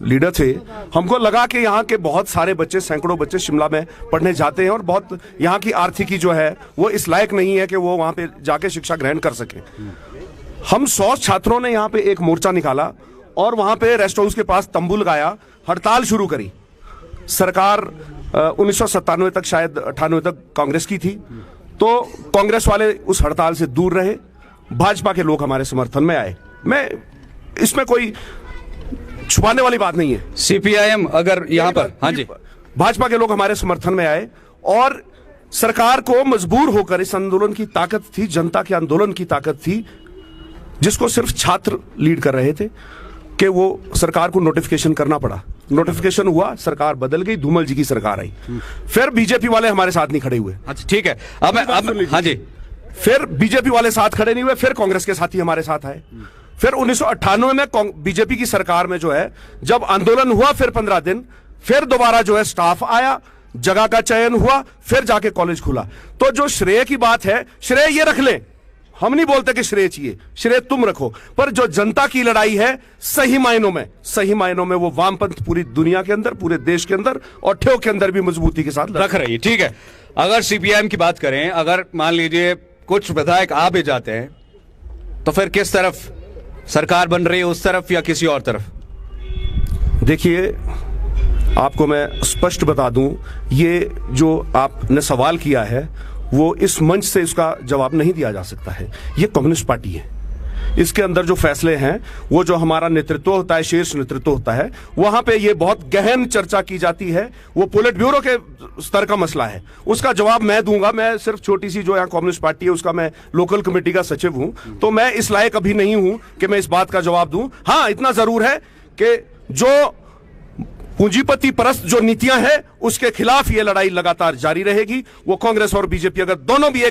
E: लीडर थे, हमको लगा कि यहाँ के बहुत सारे बच्चे, सैकड़ों बच्चे शिमला में पढ़ने जाते हैं और बहुत यहाँ की आर्थिकी जो है वो इस लायक नहीं है कि वो वहाँ पे जाके शिक्षा ग्रहण कर सके। हम 100 छात्रों ने यहाँ पे एक मोर्चा निकाला और वहाँ पे रेस्ट हाउस के पास तंबू लगाया, हड़ताल शुरू करी। सरकार 1997 तक, शायद 98 तक कांग्रेस की थी, तो कांग्रेस वाले उस हड़ताल से दूर रहे, भाजपा के लोग हमारे समर्थन में आए। मैं इसमें कोई छुपाने वाली बात नहीं है।
A: सीपीआईएम अगर यहां पर, हाँ जी,
E: भाजपा के लोग हमारे समर्थन में आए और सरकार को मजबूर होकर, इस आंदोलन की ताकत थी, जनता के आंदोलन की ताकत थी जिसको सिर्फ छात्र लीड कर रहे थे, कि वो सरकार को नोटिफिकेशन करना पड़ा। नोटिफिकेशन हुआ, सरकार बदल गई, धूमल जी की सरकार आई। फिर बीजेपी वाले हमारे साथ नहीं खड़े हुए।
A: अच्छा ठीक है, अब हाँ जी,
E: फिर बीजेपी वाले साथ खड़े नहीं हुए, फिर कांग्रेस के साथी हमारे साथ आए। फिर 1998 में बीजेपी की सरकार में जो है, जब आंदोलन हुआ, फिर 15 दिन, फिर दोबारा जो है स्टाफ आया, जगह का चयन हुआ, फिर जाके कॉलेज खुला। तो जो श्रेय की बात है, श्रेय ये रख लें, हम नहीं बोलते कि श्रेय चाहिए, श्रेय तुम रखो, पर जो जनता की लड़ाई है सही मायनों में वो वामपंथ पूरी दुनिया के अंदर, पूरे देश के अंदर और ठियोग के अंदर भी मजबूती के साथ
A: रख रही है। ठीक है, अगर सीपीआईएम की बात करें, अगर मान लीजिए कुछ विधायक आ भी जाते हैं, तो फिर किस तरफ सरकार बन रही है, उस तरफ या किसी और तरफ?
E: देखिए, आपको मैं स्पष्ट बता दूं, ये जो आपने सवाल किया है वो इस मंच से इसका जवाब नहीं दिया जा सकता है। ये कम्युनिस्ट पार्टी है, इसके अंदर जो फैसले हैं, वो जो हमारा नेतृत्व होता है, शीर्ष नेतृत्व होता है, वहां पे ये बहुत गहन चर्चा की जाती है। वो पोलिट ब्यूरो के स्तर का मसला है, उसका जवाब मैं दूंगा। मैं सिर्फ छोटी सी जो यहाँ कम्युनिस्ट पार्टी है उसका मैं लोकल कमेटी का सचिव हूं, तो मैं इस लायक अभी नहीं हूं कि मैं इस बात का जवाब दूं। हाँ, इतना जरूर है कि जो पूंजीपति परस्त जो नीतियां हैं उसके खिलाफ ये लड़ाई लगातार जारी रहेगी। वो कांग्रेस और बीजेपी अगर दोनों भी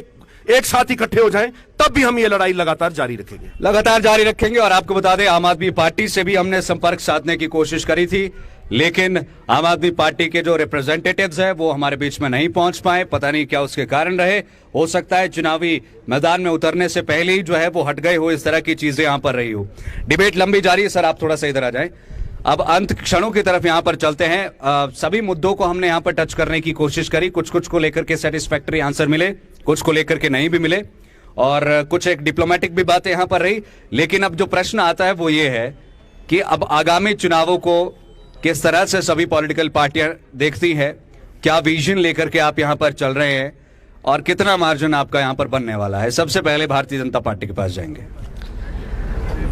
E: एक साथ इकट्ठे हो जाएं तब भी हम ये लड़ाई लगातार जारी रखेंगे।
A: और आपको बता दें, आम आदमी पार्टी से भी हमने संपर्क साधने की कोशिश करी थी, लेकिन आम आदमी पार्टी के जो रिप्रेजेंटेटिव्स हैं वो हमारे बीच में नहीं पहुंच पाए। पता नहीं क्या उसके कारण रहे। हो सकता है चुनावी मैदान में उतरने से पहले ही जो है वो हट गए हो, इस तरह की चीजें यहां पर रही हो। डिबेट लंबी जारी है। सर, आप थोड़ा सा इधर आ जाएं। अब अंत क्षणों की तरफ यहां पर चलते हैं। सभी मुद्दों को हमने यहां पर टच करने की कोशिश करी। कुछ को लेकर के सेटिस्फैक्टरी आंसर मिले, कुछ को लेकर के नहीं भी मिले, और कुछ एक डिप्लोमेटिक भी बातें यहां पर रही। लेकिन अब जो प्रश्न आता है वो ये है कि अब आगामी चुनावों को किस तरह से सभी पॉलिटिकल पार्टियां देखती हैं, क्या विजन लेकर के आप यहां पर चल रहे हैं, और कितना मार्जिन आपका यहां पर बनने वाला है। सबसे पहले भारतीय जनता पार्टी के पास जाएंगे।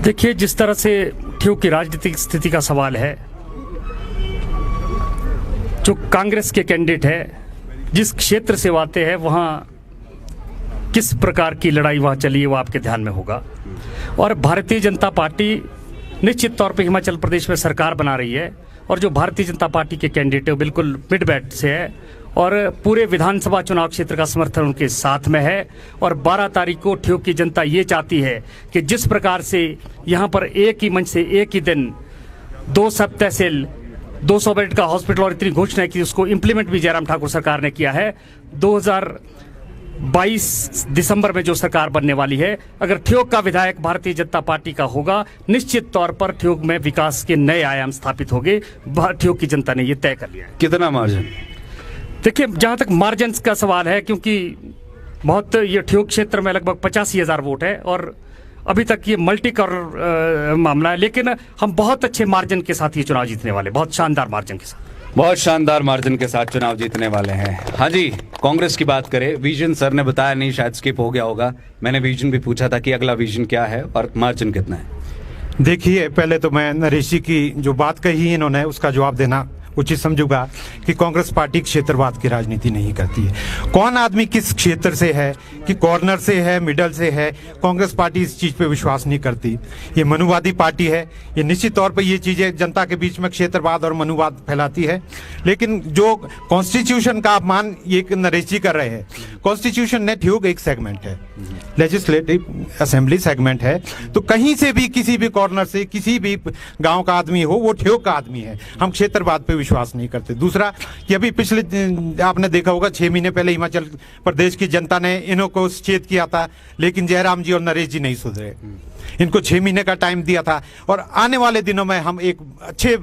C: देखिए, जिस तरह से ठियोग की राजनीतिक स्थिति का सवाल है, जो कांग्रेस के कैंडिडेट है, जिस क्षेत्र से वो आते हैं, वहाँ किस प्रकार की लड़ाई वहाँ चली है वो आपके ध्यान में होगा। और भारतीय जनता पार्टी निश्चित तौर पे हिमाचल प्रदेश में सरकार बना रही है, और जो भारतीय जनता पार्टी के कैंडिडेट है वो बिल्कुल मिड बैट से है, और पूरे विधानसभा चुनाव क्षेत्र का समर्थन उनके साथ में है। और 12 तारीख को ठियोग की जनता ये चाहती है कि जिस प्रकार से यहाँ पर एक ही मंच से एक ही दिन 2 सब तहसील, 200 बेड का हॉस्पिटल और इतनी घोषणा की, उसको इम्प्लीमेंट भी जयराम ठाकुर सरकार ने किया है। 2022 दिसंबर में जो सरकार बनने वाली है, अगर ठियोग का विधायक भारतीय जनता पार्टी का होगा, निश्चित तौर पर ठियोग में विकास के नए आयाम स्थापित होंगे। ठियोग की जनता ने ये तय कर लिया है।
A: कितना मार्जिन?
C: देखिए, जहां तक मार्जिन का सवाल है, क्योंकि बहुत ये ठियोग क्षेत्र में लगभग 85,000 वोट है, और अभी तक ये मल्टी करोड़ मामला है, लेकिन हम बहुत अच्छे मार्जिन के साथ ये चुनाव जीतने वाले, बहुत शानदार मार्जिन के साथ।
A: बहुत शानदार मार्जिन के साथ चुनाव जीतने वाले हैं। हाँ जी, कांग्रेस की बात करें, विजन सर ने बताया नहीं, शायद स्किप हो गया होगा। मैंने विजन भी पूछा था कि अगला विजन क्या है और मार्जिन कितना है।
D: देखिए, पहले तो मैं नरेश जी की जो बात कही इन्होंने उसका जवाब देना उचित समझूंगा कि कांग्रेस पार्टी क्षेत्रवाद की राजनीति नहीं करती है। कौन आदमी किस क्षेत्र से है, कि कॉर्नर से है, मिडल से है, कांग्रेस पार्टी इस चीज पे विश्वास नहीं करती। ये मनुवादी पार्टी है। ये निश्चित तौर पर ये चीजें जनता के बीच में क्षेत्रवाद और मनुवाद फैलाती है। लेकिन जो कॉन्स्टिट्यूशन का अपमान ये नरेश जी कर रहे हैं, कॉन्स्टिट्यूशन ने ठियोग एक सेगमेंट है, लेजिस्लेटिव असेंबली सेगमेंट है, तो कहीं से भी किसी भी कॉर्नर से किसी भी गांव का आदमी हो, वो ठियोग का आदमी है। हम क्षेत्रवाद पे विश्वास नहीं करते। दूसरा कि अभी पिछले आपने देखा होगा 6 महीने पहले हिमाचल प्रदेश की जनता ने इन्हों को सचेत किया था, लेकिन जयराम जी और नरेश जी नहीं सुधरे। इनको 6 महीने का टाइम दिया था, और आने वाले दिनों में हम एक अच्छे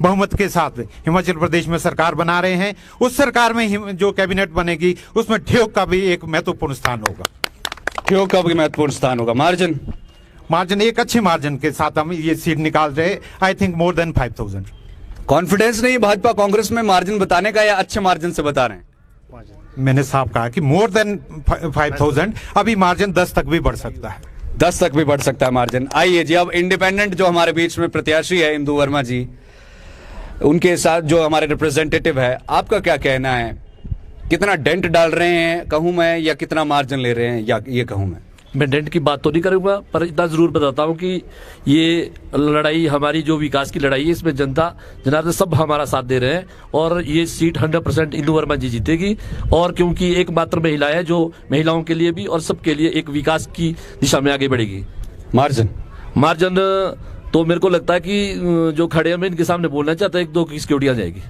D: बहुमत के साथ हिमाचल प्रदेश में सरकार बना रहे हैं। उस सरकार में जो कैबिनेट बनेगी उसमें ठियोग का भी एक महत्वपूर्ण स्थान होगा।
A: ठियोग का भी महत्वपूर्ण स्थान होगा। मार्जिन
D: एक अच्छे मार्जिन के साथ हम ये सीट निकाल रहे, I think more than 5,000।
A: Confidence नहीं भाजपा कांग्रेस में मार्जिन बताने का, या अच्छे मार्जिन से बता रहे हैं?
D: मैंने साफ कहा कि मोर देन 5,000। अभी मार्जिन 10 तक भी बढ़ सकता है।
A: 10 तक भी बढ़ सकता है मार्जिन। आइए जी, अब इंडिपेंडेंट जो हमारे बीच में प्रत्याशी है इंदु वर्मा जी, उनके साथ जो हमारे रिप्रेजेंटेटिव है, आपका क्या कहना है? कितना डेंट डाल रहे हैं कहूं मैं, या कितना मार्जिन ले रहे हैं, या ये कहूं मैं
F: डेंट की बात तो नहीं करूंगा, पर इतना जरूर बताता हूं कि ये लड़ाई हमारी जो विकास की लड़ाई है, इसमें जनता जनार्दन सब हमारा साथ दे रहे हैं, और ये सीट 100% इंदु वर्मा जी जीतेगी। और क्योंकि एकमात्र महिला है जो महिलाओं के लिए भी और सबके लिए एक विकास की दिशा में आगे बढ़ेगी। मार्जिन तो मेरे को लगता है कि जो खड़े हैं, मैं इनके सामने बोलना चाहता हूं, 1-2 की सिक्योरिटी आ जाएगी।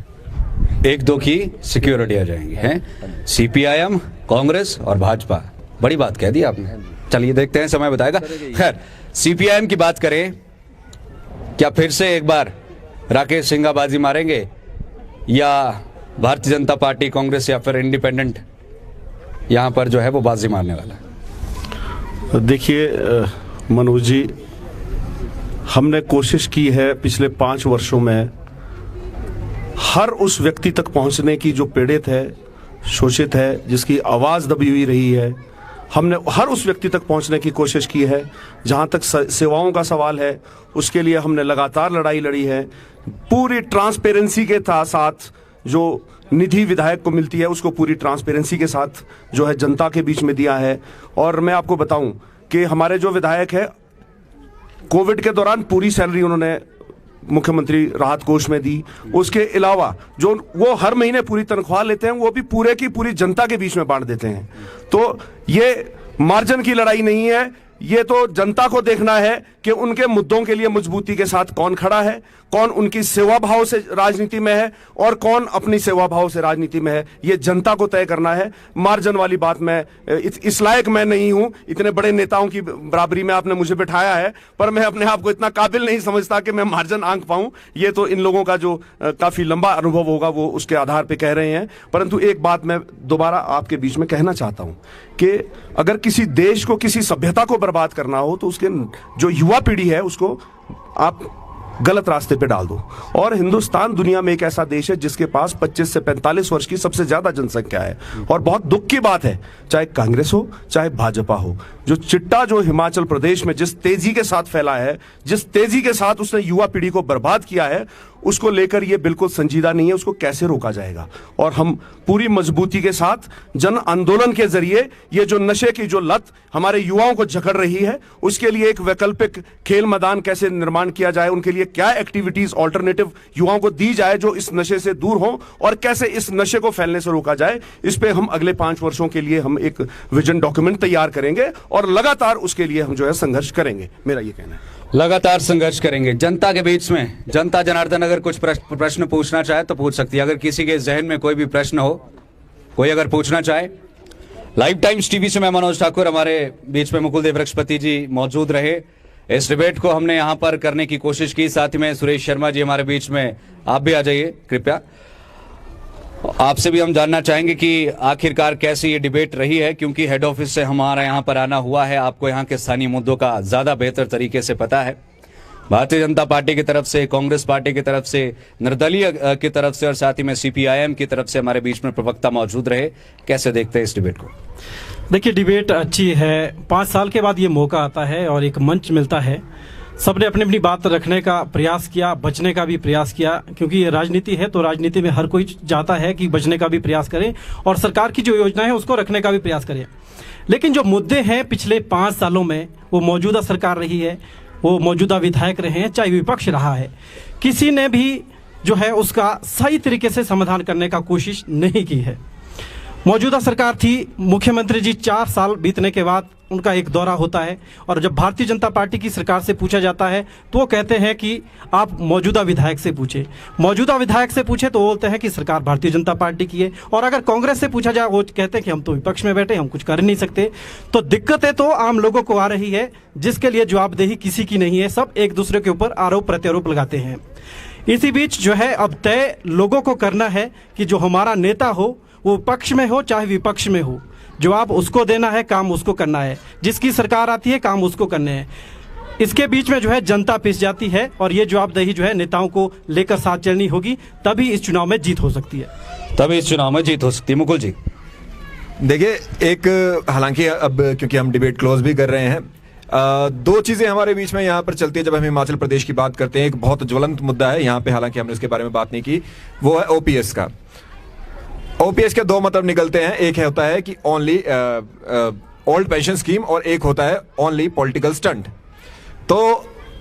A: 1-2 की सिक्योरिटी आ जाएंगी हैं। CPIM, कांग्रेस और भाजपा, बड़ी बात कह दी आपने। चलिए देखते हैं, समय बताएगा। खैर, CPIM की बात करें, क्या फिर से एक बार राकेश सिंह बाजी मारेंगे, या भारतीय जनता पार्टी, कांग्रेस या फिर इंडिपेंडेंट यहां पर जो है वो बाजी मारने वाला है?
E: देखिए मनोज जी, हमने कोशिश की है पिछले 5 वर्षों में हर उस व्यक्ति तक पहुंचने की जो पीड़ित है, शोषित है, जिसकी आवाज़ दबी हुई रही है, हमने हर उस व्यक्ति तक पहुंचने की कोशिश की है। जहां तक सेवाओं का सवाल है, उसके लिए हमने लगातार लड़ाई लड़ी है। पूरी ट्रांसपेरेंसी के साथ जो निधि विधायक को मिलती है, उसको पूरी ट्रांसपेरेंसी के साथ जो है जनता के बीच में दिया है। और मैं आपको बताऊं कि हमारे जो विधायक है, कोविड के दौरान पूरी सैलरी उन्होंने मुख्यमंत्री राहत कोष में दी। उसके अलावा जो वो हर महीने पूरी तनख्वाह लेते हैं, वो भी पूरे की पूरी जनता के बीच में बांट देते हैं। तो ये मार्जिन की लड़ाई नहीं है, ये तो जनता को देखना है कि उनके मुद्दों के लिए मजबूती के साथ कौन खड़ा है, कौन उनकी सेवा भाव से राजनीति में है और कौन अपनी सेवा भाव से राजनीति में है। ये जनता को तय करना है। मार्जिन वाली बात मैं इस लायक मैं नहीं हूं, इतने बड़े नेताओं की बराबरी में आपने मुझे बिठाया है, पर मैं अपने आप को इतना काबिल नहीं समझता कि मैं मार्जिन आंक पाऊं। ये तो इन लोगों का जो काफी लंबा अनुभव होगा वो उसके आधार पर कह रहे हैं। परंतु एक बात मैं दोबारा आपके बीच में कहना चाहता हूं कि अगर किसी देश को, किसी सभ्यता को बर्बाद करना हो तो उसके जो युवा पीढ़ी है उसको आप गलत रास्ते पे डाल दो। और हिंदुस्तान दुनिया में एक ऐसा देश है जिसके पास 25 से 45 वर्ष की सबसे ज्यादा जनसंख्या है। और बहुत दुख की बात है, चाहे कांग्रेस हो चाहे भाजपा हो, जो चिट्टा जो हिमाचल प्रदेश में जिस तेजी के साथ फैला है, जिस तेजी के साथ उसने युवा पीढ़ी को बर्बाद किया है, उसको लेकर ये बिल्कुल संजीदा नहीं है। उसको कैसे रोका जाएगा? और हम पूरी मजबूती के साथ जन आंदोलन के जरिए ये जो नशे की जो लत हमारे युवाओं को जकड़ रही है, उसके लिए एक वैकल्पिक खेल मैदान कैसे निर्माण किया जाए, उनके लिए क्या एक्टिविटीज ऑल्टरनेटिव युवाओं को दी जाए जो इस नशे से दूर हो, और कैसे इस नशे को फैलने से रोका जाए, इस पे हम अगले 5 वर्षों के लिए हम एक विजन डॉक्यूमेंट तैयार करेंगे और लगातार उसके लिए हम जो है संघर्ष करेंगे। मेरा ये कहना है।
A: लगातार संघर्ष करेंगे। जनता के बीच में, जनता जनार्दन अगर कुछ प्रश्न पूछना चाहे तो पूछ सकती है। अगर किसी के जहन में कोई भी प्रश्न हो, कोई अगर पूछना चाहे। लाइव टाइम्स टीवी से मैं मनोज ठाकुर, हमारे बीच में मुकुल देव बृहस्पति जी मौजूद रहे। इस डिबेट को हमने यहां पर करने की कोशिश की। साथ ही में सुरेश शर्मा जी हमारे बीच में, आप भी आ जाइए कृपया। आपसे भी हम जानना चाहेंगे कि आखिरकार कैसी ये डिबेट रही है, क्योंकि हेड ऑफिस से हमारा यहाँ पर आना हुआ है। आपको यहाँ के स्थानीय मुद्दों का ज्यादा बेहतर तरीके से पता है। भारतीय जनता पार्टी की तरफ से, कांग्रेस पार्टी की तरफ से, निर्दलीय की तरफ से और साथ ही में सीपीआईएम की तरफ से हमारे बीच में प्रवक्ता मौजूद रहे। कैसे देखते हैं इस डिबेट को?
G: देखिए, डिबेट अच्छी है। 5 साल के बाद ये मौका आता है और एक मंच मिलता है। सबने अपनी अपनी बात रखने का प्रयास किया, बचने का भी प्रयास किया, क्योंकि ये राजनीति है तो राजनीति में हर कोई चाहता है कि बचने का भी प्रयास करे और सरकार की जो योजना है उसको रखने का भी प्रयास करे। लेकिन जो मुद्दे हैं पिछले 5 सालों में, वो मौजूदा सरकार रही है, वो मौजूदा विधायक रहे हैं, चाहे विपक्ष रहा है, किसी ने भी जो है उसका सही तरीके से समाधान करने का कोशिश नहीं की है। मौजूदा सरकार थी, मुख्यमंत्री जी 4 साल बीतने के बाद उनका एक दौरा होता है और जब भारतीय जनता पार्टी की सरकार से पूछा जाता है तो वो कहते हैं कि आप मौजूदा विधायक से पूछे। मौजूदा विधायक से पूछे तो बोलते हैं कि सरकार भारतीय जनता पार्टी की है, और अगर कांग्रेस से पूछा जाए वो कहते हैं कि हम तो विपक्ष में बैठे, हम कुछ कर नहीं सकते। तो दिक्कतें तो आम लोगों को आ रही है, जिसके लिए जवाबदेही किसी की नहीं है। सब एक दूसरे के ऊपर आरोप प्रत्यारोप लगाते हैं। इसी बीच जो है अब तय लोगों को करना है कि जो हमारा नेता हो, वो पक्ष में हो चाहे विपक्ष में हो, जवाब उसको देना है, काम उसको करना है। जिसकी सरकार आती है काम उसको करने हैं। इसके बीच में जो है जनता पिस जाती है और ये जवाबदेही जो है नेताओं को लेकर साथ चलनी होगी, तभी इस चुनाव में जीत हो सकती है।
A: तभी इस चुनाव में जीत हो सकती है। मुकुल जी
B: देखिए, एक हालांकि अब क्योंकि हम डिबेट क्लोज भी कर रहे हैं, 2 चीजें हमारे बीच में यहाँ पर चलती है जब हम हिमाचल प्रदेश की बात करते हैं। एक बहुत ज्वलंत मुद्दा है यहाँ पे, हालांकि हमने इसके बारे में बात नहीं की, वो है ओपीएस का। ओपीएस के 2 मतलब निकलते हैं। एक है होता है कि ओनली ओल्ड पेंशन स्कीम और एक होता है ओनली पॉलिटिकल स्टंट। तो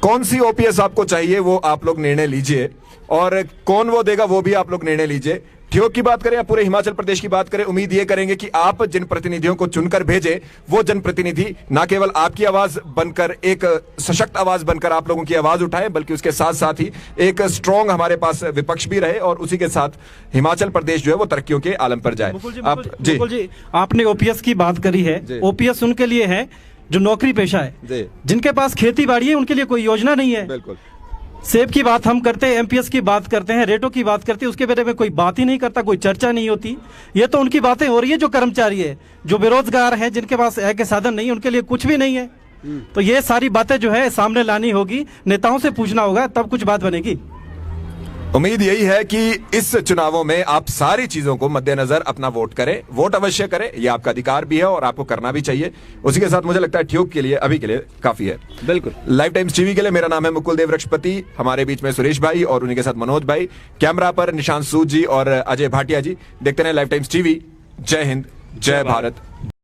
B: कौन सी ओपीएस आपको चाहिए वो आप लोग निर्णय लीजिए, और कौन वो देगा वो भी आप लोग निर्णय लीजिए। ठियोग की बात करें या पूरे हिमाचल प्रदेश की बात करें, उम्मीद ये करेंगे कि आप जिन प्रतिनिधियों को चुनकर भेजे वो जनप्रतिनिधि न केवल आपकी आवाज बनकर, एक सशक्त आवाज बनकर आप लोगों की आवाज उठाए, बल्कि उसके साथ साथ ही एक स्ट्रॉन्ग हमारे पास विपक्ष भी रहे और उसी के साथ हिमाचल प्रदेश जो है वो तरक्कियों के आलम पर जाए।
G: मुकुल जी, आपने ओपीएस की बात करी है। ओपीएस उनके लिए है जो नौकरी पेशा है, जिनके पास खेती बाड़ी है, उनके लिए कोई योजना नहीं है।
B: बिल्कुल।
G: सेब की बात हम करते हैं, एमपीएस की बात करते हैं, रेटों की बात करते हैं, उसके बारे में कोई बात ही नहीं करता, कोई चर्चा नहीं होती। ये तो उनकी बातें हो रही है। जो कर्मचारी है, जो बेरोजगार हैं, जिनके पास आय के साधन नहीं है, उनके लिए कुछ भी नहीं है। तो ये सारी बातें जो है सामने लानी होगी, नेताओं से पूछना होगा, तब कुछ बात बनेगी।
B: उम्मीद यही है कि इस चुनावों में आप सारी चीजों को मद्देनजर अपना वोट करें, वोट अवश्य करें, ये आपका अधिकार भी है और आपको करना भी चाहिए। उसी के साथ मुझे लगता है ट्यूब के लिए अभी के लिए काफी है।
A: बिल्कुल।
B: लाइव टाइम्स टीवी के लिए मेरा नाम है मुकुल देव रक्षपति, हमारे बीच में सुरेश भाई और उन्हीं के साथ मनोज भाई, कैमरा पर निशांत सूद जी और अजय भाटिया जी। देखते रहे लाइव टाइम्स टीवी। जय हिंद, जय भारत।